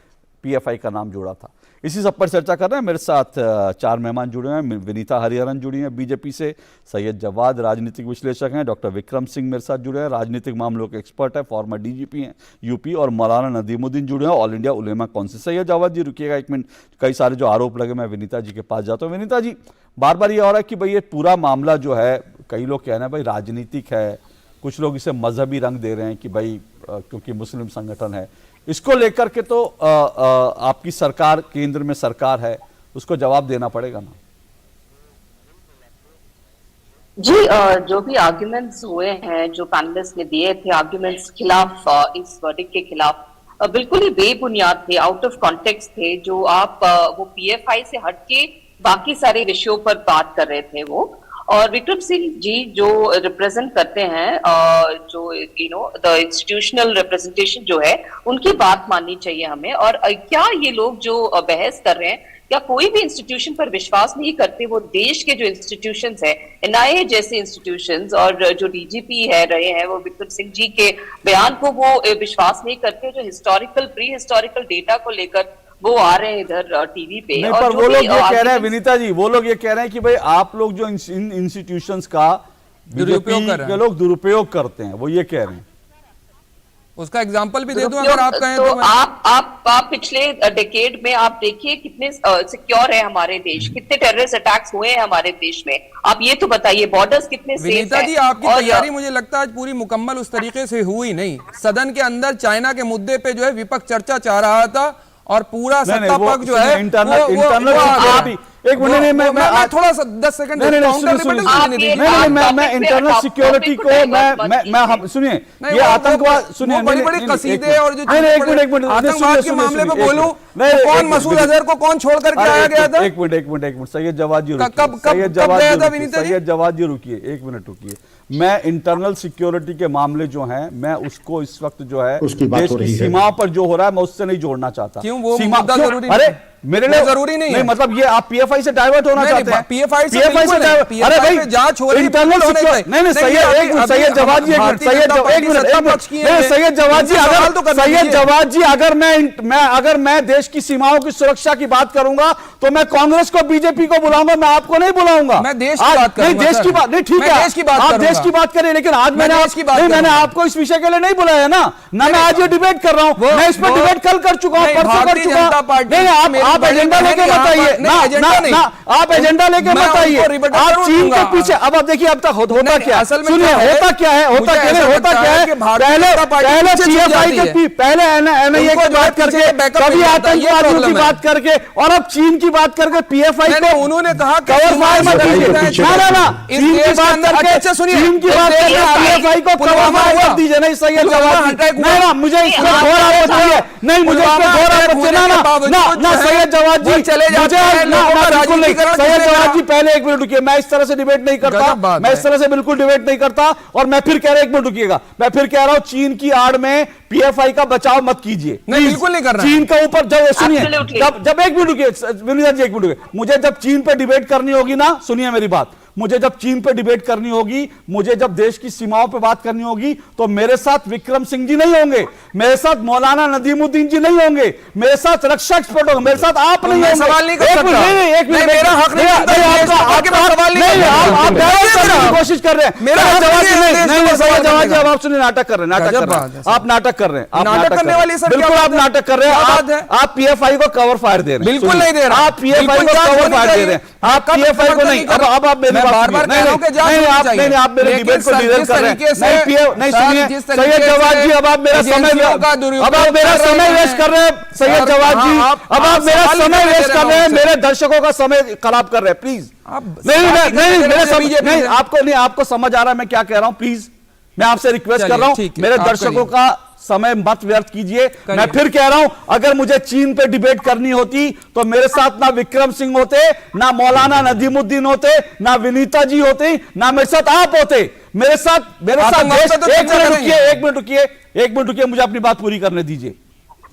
PFI का नाम जुड़ा था। इसी सब पर चर्चा कर रहे हैं। मेरे साथ 4 मेहमान जुड़े हैं। विनीता हरिहरन जुड़ी हैं बीजेपी से, सैयद जवाद राजनीतिक विश्लेषक हैं, डॉक्टर विक्रम सिंह मेरे साथ जुड़े हैं, राजनीतिक मामलों के एक्सपर्ट हैं, फॉर्मर DGP हैं यूपी, और मौलाना नदीमुद्दीन जुड़े हैं, ऑल इंडिया उलेमा काउंसिल। सैयद जवाद जी रुकिएगा एक मिनट, कई सारे जो आरोप लगे मैं विनीता जी के पास जाता हूँ। विनीता जी, बार बार ये हो रहा है कि भाई ये पूरा मामला जो है, कई लोग कह रहे हैं भाई राजनीतिक है, कुछ लोग इसे मजहबी रंग दे रहे हैं कि भाई क्योंकि मुस्लिम संगठन है। इसको लेकर के तो आपकी सरकार, केंद्र में सरकार है, उसको जवाब देना पड़ेगा ना जी। जो भी आर्ग्यूमेंट्स हुए हैं, जो पैनलिस्ट ने दिए थे आर्ग्यूमेंट्स खिलाफ, इस वर्डिक्ट के खिलाफ, बिल्कुल ही बेबुनियाद थे, आउट ऑफ कॉन्टेक्स्ट थे। जो आप वो PFI से हटके बाकी सारे विषयों पर बात कर रहे थे वो। और विक्रम सिंह जी जो रिप्रेजेंट करते हैं, जो द इंस्टीट्यूशनल रिप्रेजेंटेशन जो है, उनकी बात माननी चाहिए हमें। और क्या ये लोग जो बहस कर रहे हैं, क्या कोई भी इंस्टीट्यूशन पर विश्वास नहीं करते? वो देश के जो इंस्टीट्यूशंस है, NIA जैसे इंस्टीट्यूशंस, और जो DGP है रहे हैं वो विक्रम सिंह जी के बयान को वो विश्वास नहीं करते, जो हिस्टोरिकल, प्री हिस्टोरिकल डेटा को लेकर वो आ रहे हैं इधर टीवी पे। नहीं, पर वो लोग ये कह रहे हैं विनीता जी, वो लोग ये कह रहे हैं कि भाई आप लोग जो इन इंस्टीट्यूशंस का लोग दुरुपयोग करते हैं, वो ये कह रहे हैं। उसका एग्जांपल भी दे दूं अगर आप कहें तो। आप पिछले डेकेड में आप देखिए कितने सिक्योर है हमारे देश, कितने टेररिस्ट अटैक्स हुए हैं हमारे देश में, आप ये तो बताइए। बॉर्डर्स कितने सेफ हैं। विनीता जी, आपकी तैयारी मुझे लगता है आज पूरी मुकम्मल उस तरीके से हुई नहीं। सदन के अंदर चाइना के मुद्दे पे जो है विपक्ष चर्चा चाह रहा था और पूरा सत्ता पक्ष जो है इंटरनल सिक्योरिटी, एक मिनट, मैं थोड़ा सा 10 सेकंड मैं इंटरनल सिक्योरिटी को मैं सुनिए, ये आतंकवाद, सुनिए बड़ी बड़ी कसीदे और जो आतंकवाद के मामले में बोलूं, कौन मसूद अजहर को कौन छोड़ करके आया गया था? एक मिनट सैयद जवाद जी, सैयद जवाद जी रुकिए, एक मिनट रुकिए। मैं इंटरनल सिक्योरिटी के मामले जो हैं, मैं उसको इस वक्त जो है देश की सीमाओं पर जो हो रहा है मैं उससे नहीं जोड़ना चाहता। क्यों? वो मुद्दा जरूरी अरे मेरे लिए जरूरी नहीं है। मतलब ये आप पीएफआई से डाइवर्ट होना चाहते हैं? पीएफआई से अरे भाई जांच हो रही है, इंटरनल सिक्योरिटी नहीं सैयद जवाद जी, सैयद जवाद जी, अगर मैं देश की सीमाओं की सुरक्षा की बात करूंगा तो मैं कांग्रेस को, बीजेपी को बुलाऊंगा, मैं आपको नहीं बुलाऊंगा। मैं देश की बात करूंगा। देश की बात नहीं, ठीक है, आप देश की बात करें, लेकिन आज मैंने आपको इस विषय के लिए नहीं बुलाया ना मैं आज ये डिबेट कर रहा हूं, मैं इस पर डिबेट कल कर चुका हूं, परसों कर चुका हूं। नहीं, आप एजेंडा लेके बताइए ना, आप एजेंडा लेके बताइए। आप चीन के पीछे, अब आप देखिए अब तक होता क्या, सुनिए होता क्या है, पहले पीएफआई के, पहले एनआईए की बात करके, कभी आतंकवादियों की बात करके, और अब चीन की बात करके पीएफआई को उन्होंने कहा कवर फायर मत कीजिए, ना चीन की बात करके, चीन की बात करके पीएफआई को कवर फायर मत दीजिए। नहीं सैयद जवाद जी, नहीं ना, मुझे इसमें घोर आपत्ति है, नहीं मुझे इसमें घोर आपत्ति, ना सैयद जवाद जी, सैयद जवाद जी पहले एक मिनट रुकिए, मैं इस तरह से डिबेट नहीं करता, मैं इस तरह से बिल्कुल डिबेट नहीं करता, और मैं फिर कह रहा हूं, एक मिनट रुकिएगा, मैं फिर कह रहा हूं चीन की आड़ में पीएफआई का बचाव मत कीजिए, नहीं बिल्कुल नहीं कर रहा। चीन का ऊपर जब सुनिए, जब एक मिनट रुकिए विनीता जी, एक मिनट रुकिए, मुझे जब चीन पे डिबेट करनी होगी ना, सुनिए मेरी बात, मुझे जब चीन पे डिबेट करनी होगी, मुझे जब देश की सीमाओं पे बात करनी होगी, तो मेरे साथ विक्रम सिंह जी नहीं होंगे, मेरे साथ मौलाना नदीमुद्दीन जी नहीं होंगे, मेरे साथ रक्षा एक्सपर्ट होंगे, मेरे साथ आप नहीं होंगे। सवाल नहीं कर सकता, एक मिनट, मेरा हक नहीं, आप कोशिश कर रहे हैं, मेरा जवाब नहीं, सैयद जवाद जी, अब आप सुनिए, नाटक कर रहे हैं, आप नाटक कर रहे हैं, नाटक करने वाली सर, बिल्कुल आप नाटक कर रहे हैं, आप पीएफआई को कवर फायर दे रहे हैं, बिल्कुल नहीं दे रहे, आप पीएफआई को कवर फायर दे रहे हैं, आप पीएफआई को नहीं, अब आप मेरी बार-बार कह रहा हूं कि नहीं, आप मेरे डिबेट को डिरेल कर रहे हैं, नहीं सुनिए सैयद जवाद जी, अब आप मेरा समय वेस्ट कर रहे हैं, सैयद जवाद जी, अब आप मेरा समय वेस्ट कर रहे हैं, मेरे दर्शकों का समय खराब कर रहे हैं, प्लीज नहीं, आपको समझ आ रहा है मैं क्या कह रहा हूं, प्लीज मैं आपसे रिक्वेस्ट कर रहा हूं, मेरे दर्शकों का समय मत व्यर्थ कीजिए। मैं फिर कह रहा हूं, अगर मुझे चीन पे डिबेट करनी होती तो मेरे साथ ना विक्रम सिंह होते, ना मौलाना नदीमुद्दीन होते, ना विनीता जी होती, ना मेरे साथ आप होते, मेरे साथ एक मिनट रुकिए, मुझे अपनी बात पूरी करने दीजिए,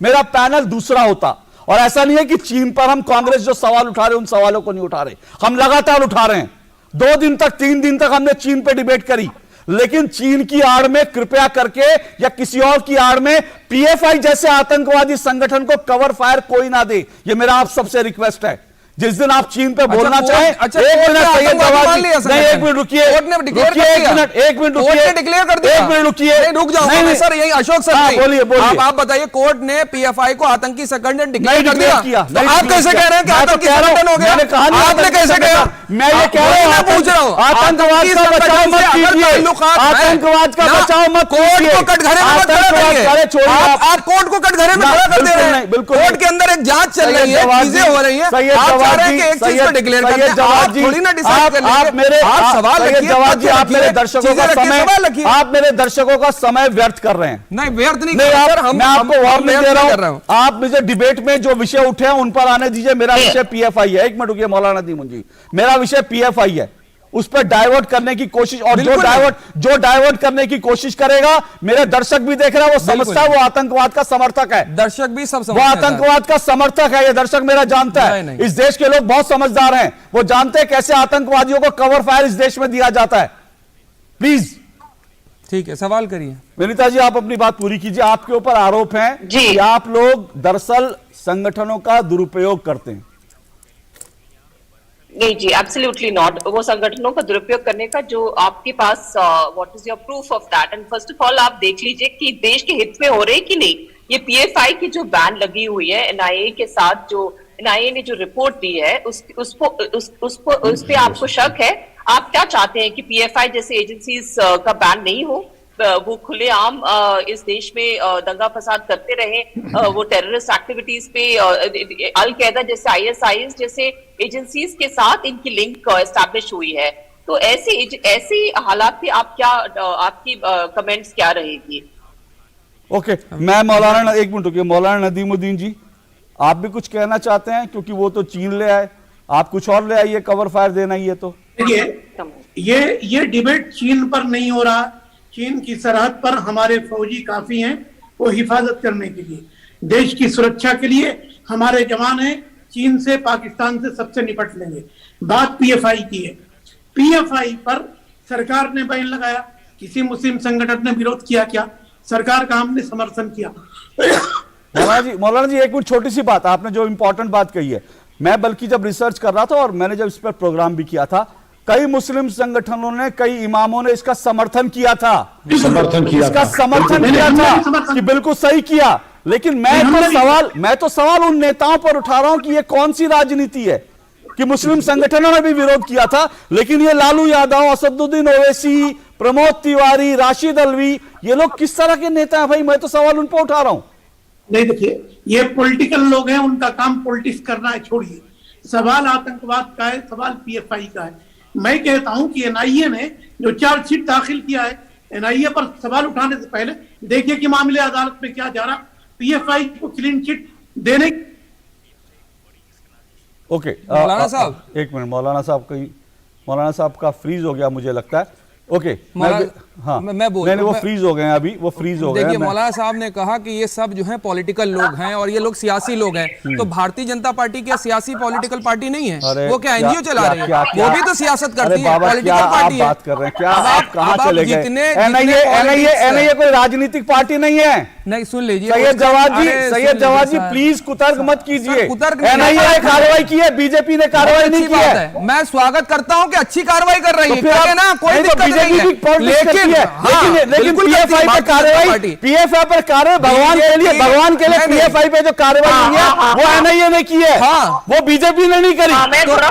मेरा पैनल दूसरा होता। और ऐसा नहीं है कि चीन पर हम कांग्रेस जो सवाल उठा रहे उन सवालों को नहीं उठा रहे, हम लगातार उठा रहे हैं, 2 दिन तक 3 दिन तक हमने चीन पे डिबेट करी, लेकिन चीन की आड़ में कृपया करके या किसी और की आड़ में पीएफआई जैसे आतंकवादी संगठन को कवर फायर कोई ना दे, ये मेरा आप सबसे रिक्वेस्ट है। जिस दिन आप चीन पे बोलना चाहें, एक मिनट सैयद जवाद जी, नहीं एक मिनट रुकिए, एक मिनट रुकिए, रुक जाओ सर, यही अशोक सर, बोलिए आप बताइए, कोर्ट ने पीएफआई को आतंकी संगठन डिक्लेयर कर दिया, तो आप कैसे कह रहे हैं कि आतंकी संगठन हो गया? आपने कैसे कहा? मैं ये कह रहा हूं, पूछ रहा हूं, आतंकवाद का बचाव मत कीजिए, आतंकवाद का बचाव मत कीजिए, कोर्ट को कटघरे में मत खड़ा करिए, आप कोर्ट को कटघरे में खड़ा कर दे रहे हैं, कोर्ट के अंदर एक जांच चल रही है, चीजें हो रही है, आप मेरे दर्शकों का समय व्यर्थ कर रहे हैं। नहीं व्यर्थ नहीं, मैं आपको वार्निंग दे रहा हूं, आप मुझे डिबेट में जो विषय उठे हैं उन पर आने दीजिए। मेरा विषय पीएफआई है, एक मिनट रुकिए मौलाना नदीमुद्दीन जी, मेरा विषय पीएफआई है, उस पर डाइवर्ट करने की कोशिश, और जो डाइवर्ट करने की कोशिश करेगा, मेरे दर्शक भी देख रहे हैं, वो समझता है वो आतंकवाद का समर्थक है, दर्शक भी सब वो आतंकवाद का समर्थक है, ये दर्शक मेरा जानता है। इस देश के लोग बहुत समझदार हैं, वो जानते हैं कैसे आतंकवादियों को कवर फायर इस देश में दिया जाता है। प्लीज ठीक है, सवाल करिए। विनीता जी आप अपनी बात पूरी कीजिए। आपके ऊपर आरोप है कि आप लोग दरअसल संगठनों का दुरुपयोग करते हैं। नहीं जी, एब्सोल्युटली नॉट। वो संगठनों का दुरुपयोग करने का जो आपके पास what is your proof of that? And first of all आप देख लीजिए कि देश के हित में हो रहे कि नहीं। ये पीएफआई की जो बैन लगी हुई है एनआईए के साथ, जो एनआईए ने जो रिपोर्ट दी है उस पे आपको शक है? आप क्या चाहते हैं कि पीएफआई जैसे एजेंसीज का बैन नहीं हो, वो खुलेआम इस देश में दंगा फसाद करते रहे, वो टेररिस्ट एक्टिविटीज पे अल कायदा जैसे आईएसआईएस जैसे एजेंसीज के साथ इनकी लिंक एस्टैब्लिश हुई है? तो ऐसी हालात पे आप क्या, आपकी कमेंट्स क्या रहेगी? ओके, मैं मौलाना, एक मिनट रुकिए, मौलाना नदीमुद्दीन जी आप भी कुछ कहना चाहते हैं? क्योंकि वो तो चीन ले आए, आप कुछ और ले आइए, कवर फायर देना ही है तो। ये डिबेट चीन पर नहीं हो रहा। चीन की सरहद पर हमारे फौजी काफी हैं, वो हिफाजत करने के लिए, देश की सुरक्षा के लिए हमारे जवान हैं। चीन से, पाकिस्तान से, सबसे निपट लेंगे। बात पीएफआई की है। पीएफआई पर सरकार ने बैन लगाया, किसी मुस्लिम संगठन ने विरोध किया क्या? सरकार का हमने समर्थन किया। मौलाना जी एक मिनट, छोटी सी बात, आपने जो इंपॉर्टेंट बात कही है, मैं बल्कि जब रिसर्च कर रहा था और मैंने जब इस पर प्रोग्राम भी किया था, कई मुस्लिम संगठनों ने, कई इमामों ने इसका समर्थन किया था, इसका समर्थन किया था कि बिल्कुल सही किया। लेकिन मैं तो सवाल उन नेताओं पर उठा रहा हूं कि ये कौन सी राजनीति है कि मुस्लिम संगठनों ने भी विरोध किया था, लेकिन ये लालू यादव, असदुद्दीन ओवैसी, प्रमोद तिवारी, राशिद अल्वी, ये लोग किस तरह के नेता हैं भाई? मैं तो सवाल उन पर उठा रहा हूं। नहीं, देखिए, ये पॉलिटिकल लोग हैं, उनका काम पॉलिटिक्स करना है, छोड़िए। सवाल आतंकवाद का है, सवाल पीएफआई का है। मैं कहता हूं कि एनआईए ने जो चार्जशीट दाखिल किया है, एनआईए पर सवाल उठाने से पहले देखिए कि मामले अदालत में क्या जा रहा। पीएफआई को क्लीन चिट देने। ओके, मौलाना साहब एक मिनट, मौलाना साहब का फ्रीज हो गया मुझे लगता है। ओके, हाँ, मैं बोल नहीं, वो फ्रीज हो गए हैं अभी, वो फ्रीज हो गए हैं। देखिए, मौलाना साहब ने कहा कि ये सब जो है पॉलिटिकल लोग हैं और ये लोग सियासी लोग हैं। तो भारतीय जनता पार्टी क्या सियासी पॉलिटिकल पार्टी नहीं है? वो क्या एनजीओ चला रही है? वो भी तो सियासत करती है, पॉलिटिकल पार्टी है। बात कर रहे हैं क्या? आप कहां चले गए? एनआईए कोई राजनीतिक पार्टी नहीं है। नहीं, सुन लीजिए सैयद जवाद जी प्लीज कुतर्क मत कीजिए। एनआईए ने कार्रवाई की है, बीजेपी ने कार्रवाई नहीं की है। मैं स्वागत करता हूं कि अच्छी कार्रवाई कर रही है ना, कोई दिक्कत नहीं है। लेकिन पीएफआई पर कार्रवाई भगवान के लिए पीएफआई पे जो कार्रवाई हुई है वो एनआईए ने की है, वो बीजेपी ने नहीं करी।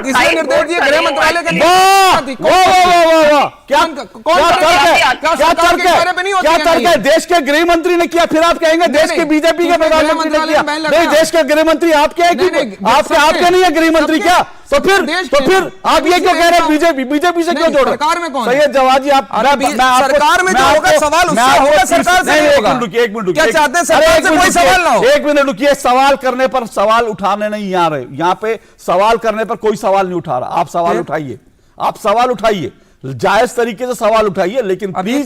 किसने निर्देश दिए? गृह मंत्रालय के। क्या तर्क है? देश के गृह मंत्री ने किया, फिर आप कहेंगे देश के बीजेपी के प्रधानमंत्री ने किया? नहीं, देश के गृह मंत्री आपके आपके नहीं है गृह मंत्री क्या? तो फिर आप ये क्यों कह रहे हैं बीजेपी से क्यों जोड़ रहे? सरकार में कौन? सैयद जवाद जी, आप सरकार में जो होगा सवाल उससे होगा, सरकार से नहीं होगा। एक मिनट, क्या चाहते हैं सरकार से कोई सवाल ना हो? एक मिनट रुकिए, सवाल करने पर सवाल उठाने नहीं आ रहे, यहाँ पे सवाल करने पर कोई सवाल नहीं उठा रहा। आप सवाल उठाइए, जायज तरीके से सवाल उठाइए, लेकिन प्लीज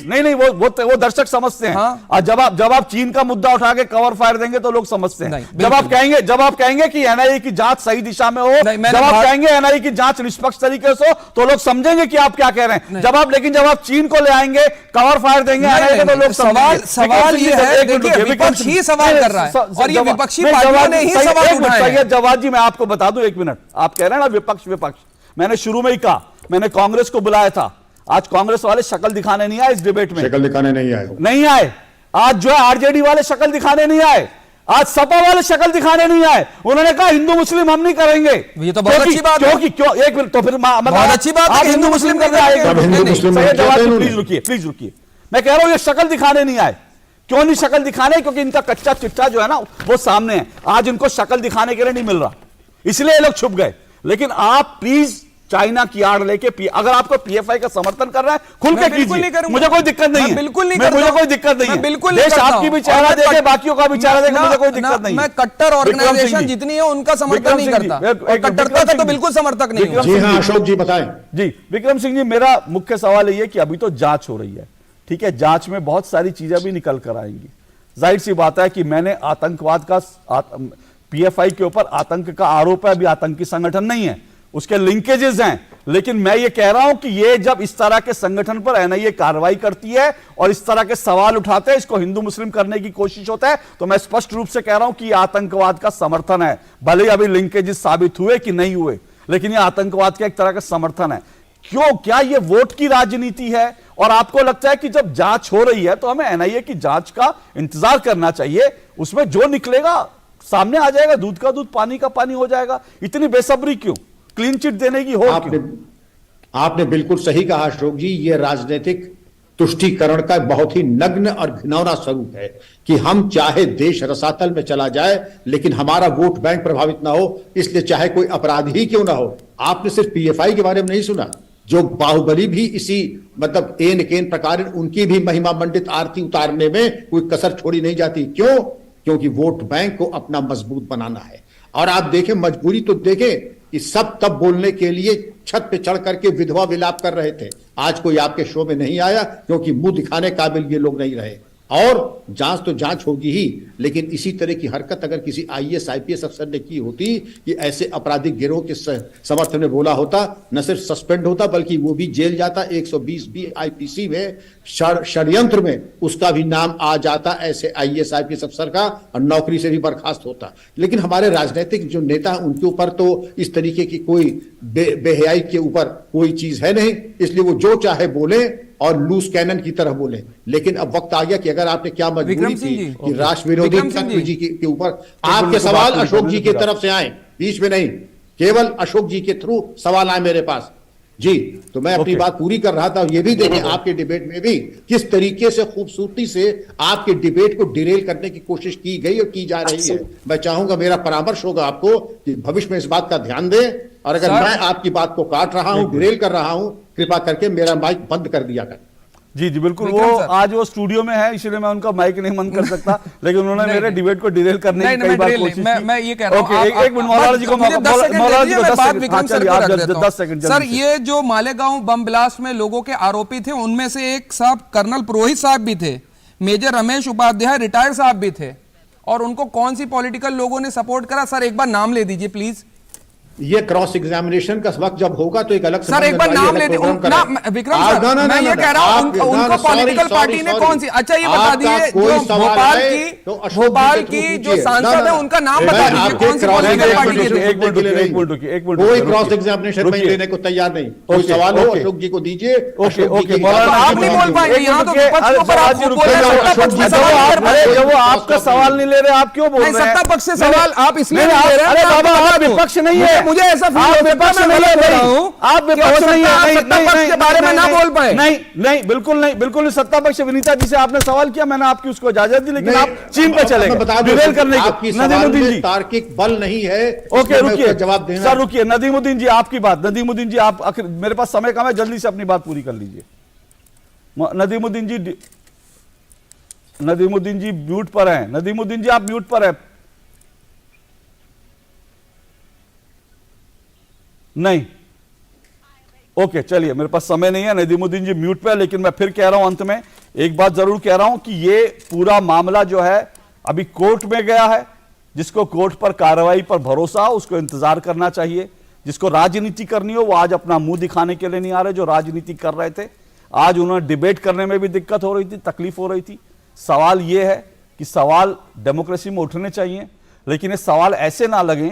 नहीं, वो दर्शक समझते हैं। और जब आप चीन का मुद्दा उठा के कवर फायर देंगे तो लोग समझते हैं। जब आप कहेंगे कि एनआईए की जांच सही दिशा में हो, जब आप कहेंगे एनआईए की जांच निष्पक्ष तरीके से हो, तो लोग समझेंगे कि आप क्या कह रहे हैं। लेकिन जब आप चीन को ले आएंगे, कवर फायर देंगे एनआईए को, तो लोग सवाल ये है, देखिए, विपक्ष ही सवाल कर रहा है और ये विपक्षी पार्टियों ने ही सवाल उठाए हैं। सैयद जवाद जी, मैं आपको बता दूं, एक मिनट, आप कह रहे हैं ना विपक्ष, मैंने शुरू में ही कहा, मैंने कांग्रेस को बुलाया था। आज कांग्रेस वाले शक्ल दिखाने नहीं आए इस डिबेट में, शक्ल दिखाने नहीं आए। आज जो है आरजेडी वाले शक्ल दिखाने नहीं आए, आज सपा वाले शक्ल दिखाने नहीं आए। उन्होंने कहा हिंदू मुस्लिम हम नहीं करेंगे। ये तो बहुत अच्छी बात है। क्यों? एक मिनट, तो फिर बहुत अच्छी बात है, हिंदू मुस्लिम करने आएंगे। प्लीज रुकिए, मैं कह रहा हूं ये शक्ल दिखाने नहीं आए। क्यों नहीं शक्ल दिखाने? क्योंकि इनका कच्चा चिट्ठा जो है ना वो सामने है। आज इनको शक्ल दिखाने के लिए नहीं मिल रहा, इसलिए ये लोग छुप गए। लेकिन आप प्लीज चाइना की आड़ लेके, अगर आपको पीएफआई का समर्थन कर रहा है, खुल के कीजिए, मुझे कोई दिक्कत नहीं है। बिल्कुल नहीं, मुझे कोई दिक्कत नहीं है। बिल्कुल देश आपकी भी चेहरा देखे, बाकियों का भी चेहरा देखे, मुझे कोई दिक्कत नहीं है। मैं कट्टर ऑर्गेनाइजेशन जितनी है उनका समर्थन नहीं करता, कट्टरता का तो बिल्कुल समर्थक नहीं हूं। जी हाँ, अशोक जी बताएं। जी विक्रम सिंह जी, मेरा मुख्य सवाल ये है कि अभी तो जांच हो रही है, ठीक है, जांच में बहुत सारी चीजें भी निकल कर आएंगी। जाहिर सी बात है कि मैंने आतंकवाद का, पीएफआई के ऊपर आतंक का आरोप है, अभी आतंकी संगठन नहीं है, उसके लिंकेजेस हैं। लेकिन मैं ये कह रहा हूं कि ये जब इस तरह के संगठन पर एनआईए कार्रवाई करती है और इस तरह के सवाल उठाते हैं, इसको हिंदू मुस्लिम करने की कोशिश होता है, तो मैं स्पष्ट रूप से कह रहा हूं कि ये आतंकवाद का समर्थन है। भले अभी लिंकेजेस साबित हुए कि नहीं हुए, लेकिन ये आतंकवाद का एक तरह का समर्थन है। क्यों? क्या ये वोट की राजनीति है? और आपको लगता है कि जब जांच हो रही है तो हमें एनआईए की जांच का इंतजार करना चाहिए, उसमें जो निकलेगा सामने आ जाएगा, दूध का दूध पानी का पानी हो जाएगा। इतनी बेसब्री क्यों? क्लीन चिट देने की हो? आपने बिल्कुल सही कहा अशोक जी, ये राजनीतिक तुष्टीकरण का बहुत ही नग्न और घिनौना स्वरूप है कि हम चाहे देश रसातल में चला जाए लेकिन हमारा वोट बैंक प्रभावित ना हो, इसलिए चाहे कोई अपराधी ही क्यों ना हो। आपने सिर्फ पीएफआई के बारे में नहीं सुना, जो बाहुबली भी इसी मतलब एन केन प्रकार उनकी भी महिमा मंडित आरती उतारने में कोई कसर छोड़ी नहीं जाती। क्यों? क्योंकि वोट बैंक को अपना मजबूत बनाना है। और आप देखें, मजबूरी तो देखें कि सब तब बोलने के लिए छत पे चढ़ करके विधवा विलाप कर रहे थे। आज कोई आपके शो में नहीं आया क्योंकि मुंह दिखाने काबिल ये लोग नहीं रहे। और जांच तो जांच होगी ही, लेकिन इसी तरह की हरकत अगर किसी IAS IPS अफसर ने की होती कि ऐसे आपराधिक गिरोह के समर्थन में बोला होता, न सिर्फ सस्पेंड होता बल्कि वो भी जेल जाता, 120B IPC में षड्यंत्र में उसका भी नाम आ जाता ऐसे IAS IPS अफसर का, और नौकरी से भी बर्खास्त होता। लेकिन हमारे राजनीतिक जो नेता हैं उनके ऊपर तो इस तरीके की कोई बेहयाई के ऊपर कोई चीज है नहीं, इसलिए वो जो चाहे बोले और लूज कैनन की तरह बोले। लेकिन अब वक्त आ गया कि अगर आपने क्या मजबूरी थी कि राष्ट्र विरोधी तत्व जी के ऊपर आपके सवाल अशोक जी की तरफ से आए, बीच में नहीं, केवल अशोक जी के थ्रू सवाल आए मेरे पास जी, तो मैं अपनी बात पूरी कर रहा था। ये भी देखें आपके डिबेट में भी किस तरीके से खूबसूरती से आपके डिबेट को डिरेल करने की कोशिश की गई और की जा रही है। मैं चाहूंगा, मेरा परामर्श होगा आपको कि भविष्य में इस बात का ध्यान दें, और अगर मैं आपकी बात को काट रहा हूं, डिरेल कर रहा हूं, कृपा करके मेरा माइक बंद कर दिया कर। जी जी बिल्कुल, वो आज वो स्टूडियो में है इसलिए मैं उनका माइक नहीं बंद कर सकता, लेकिन उन्होंने मेरे डिबेट को डिरेल करने की कई बार कोशिश की। मैं ये कह रहा हूं, एक मिनट मौलाना जी को, मौलाना जी को 10 सेकंड। सर, ये जो मालेगांव बम ब्लास्ट में लोगों के आरोपी थे उनमें से एक साहब कर्नल पुरोहित साहब भी थे, मेजर रमेश उपाध्याय रिटायर्ड साहब भी थे, और उनको कौन सी पॉलिटिकल लोगों ने सपोर्ट करा? सर एक बार नाम ले दीजिए प्लीज। ये क्रॉस एग्जामिनेशन का वक्त जब होगा तो एक अलग सर एक बार नाम ले दीजिए विक्रम सर, मैं ये कह रहा हूं उनको पॉलिटिकल पार्टी ने कौन सी, अच्छा ये बता दीजिए जो भोपाल की जो सांसद है उनका नाम बता दीजिए, कौन सी पॉलिटिकल पार्टी के? कोई क्रॉस एग्जामिनेशन में लेने को तैयार नहीं। कोई सवाल हो अशोक जी को दीजिए। आप नहीं बोल पाएंगे यहाँ तो विपक्ष के ऊपर आप बोल रहे हैं। जब वो आपका सवाल नहीं ले रहे आप क्यों बोल रहे हैं? सत्ता पक्ष से सवाल आप इसलिए ले रहे हैं। अरे बाबा आप विपक्ष नहीं है, मुझे ऐसा फील होता है विपक्ष नहीं है, आप विपक्ष नहीं है, सत्ता पक्ष के बारे में ना बोल पाए। नहीं नहीं बिल्कुल नहीं, बिल्कुल नहीं। सत्ता पक्ष विनीता जी से आपने सवाल किया, मैंने आपकी उसको इजाजत दी, लेकिन आप चीन पे चले गए डिरेल करने के। नदीमुद्दीन जी तार्किक बल नहीं है, ओके रुकिए जवाब देना सर, रुकिए। नदीमुद्दीन जी आपकी बात, नदीमुद्दीन जी आप आखिर, मेरे पास समय कम है, जल्दी से अपनी बात पूरी कर लीजिए। नदीमुद्दीन जी, नदीमुद्दीन जी म्यूट पर हैं। नदीमुद्दीन जी आप म्यूट पर हैं। नहीं, ओके चलिए, मेरे पास समय नहीं है। नदीमुद्दीन जी म्यूट पे है, लेकिन मैं फिर कह रहा हूं, अंत में एक बात जरूर कह रहा हूं कि ये पूरा मामला जो है अभी कोर्ट में गया है। जिसको कोर्ट पर कार्रवाई पर भरोसा हो उसको इंतजार करना चाहिए। जिसको राजनीति करनी हो वो आज अपना मुंह दिखाने के लिए नहीं आ रहे। जो राजनीति कर रहे थे, आज उन्होंने डिबेट करने में भी दिक्कत हो रही थी, तकलीफ हो रही थी। सवाल ये है कि सवाल डेमोक्रेसी में उठने चाहिए, लेकिन ये सवाल ऐसे ना लगे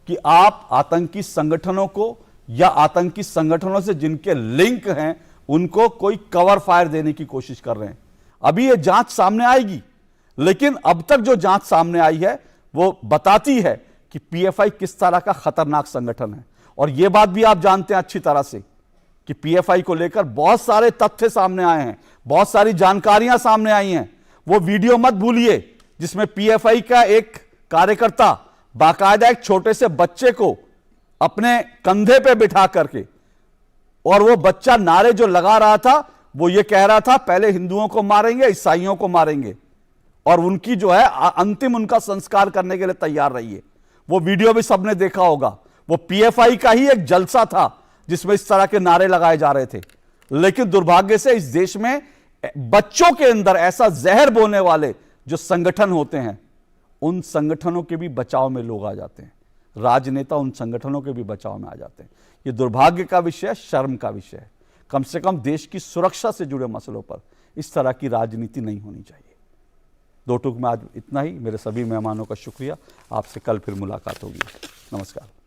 कि आप आतंकी संगठनों को या आतंकी संगठनों से जिनके लिंक हैं उनको कोई कवर फायर देने की कोशिश कर रहे हैं। अभी ये जांच सामने आएगी, लेकिन अब तक जो जांच सामने आई है वो बताती है कि पीएफआई किस तरह का खतरनाक संगठन है। और यह बात भी आप जानते हैं अच्छी तरह से कि पीएफआई को लेकर बहुत सारे तथ्य सामने आए हैं, बहुत सारी जानकारियां सामने आई हैं। वो वीडियो मत भूलिए जिसमें पीएफआई का एक कार्यकर्ता बाकायदा एक छोटे से बच्चे को अपने कंधे पे बिठा करके, और वो बच्चा नारे जो लगा रहा था वो ये कह रहा था पहले हिंदुओं को मारेंगे, ईसाइयों को मारेंगे, और उनकी जो है अंतिम उनका संस्कार करने के लिए तैयार रहिए। वो वीडियो भी सबने देखा होगा। वो पीएफआई का ही एक जलसा था जिसमें इस तरह के नारे लगाए जा रहे थे। लेकिन दुर्भाग्य से इस देश में बच्चों के अंदर ऐसा जहर बोने वाले जो संगठन होते हैं, उन संगठनों के भी बचाव में लोग आ जाते हैं। राजनेता उन संगठनों के भी बचाव में आ जाते हैं। यह दुर्भाग्य का विषय है, शर्म का विषय है। कम से कम देश की सुरक्षा से जुड़े मसलों पर इस तरह की राजनीति नहीं होनी चाहिए। दो टूक में आज इतना ही। मेरे सभी मेहमानों का शुक्रिया। आपसे कल फिर मुलाकात होगी। नमस्कार।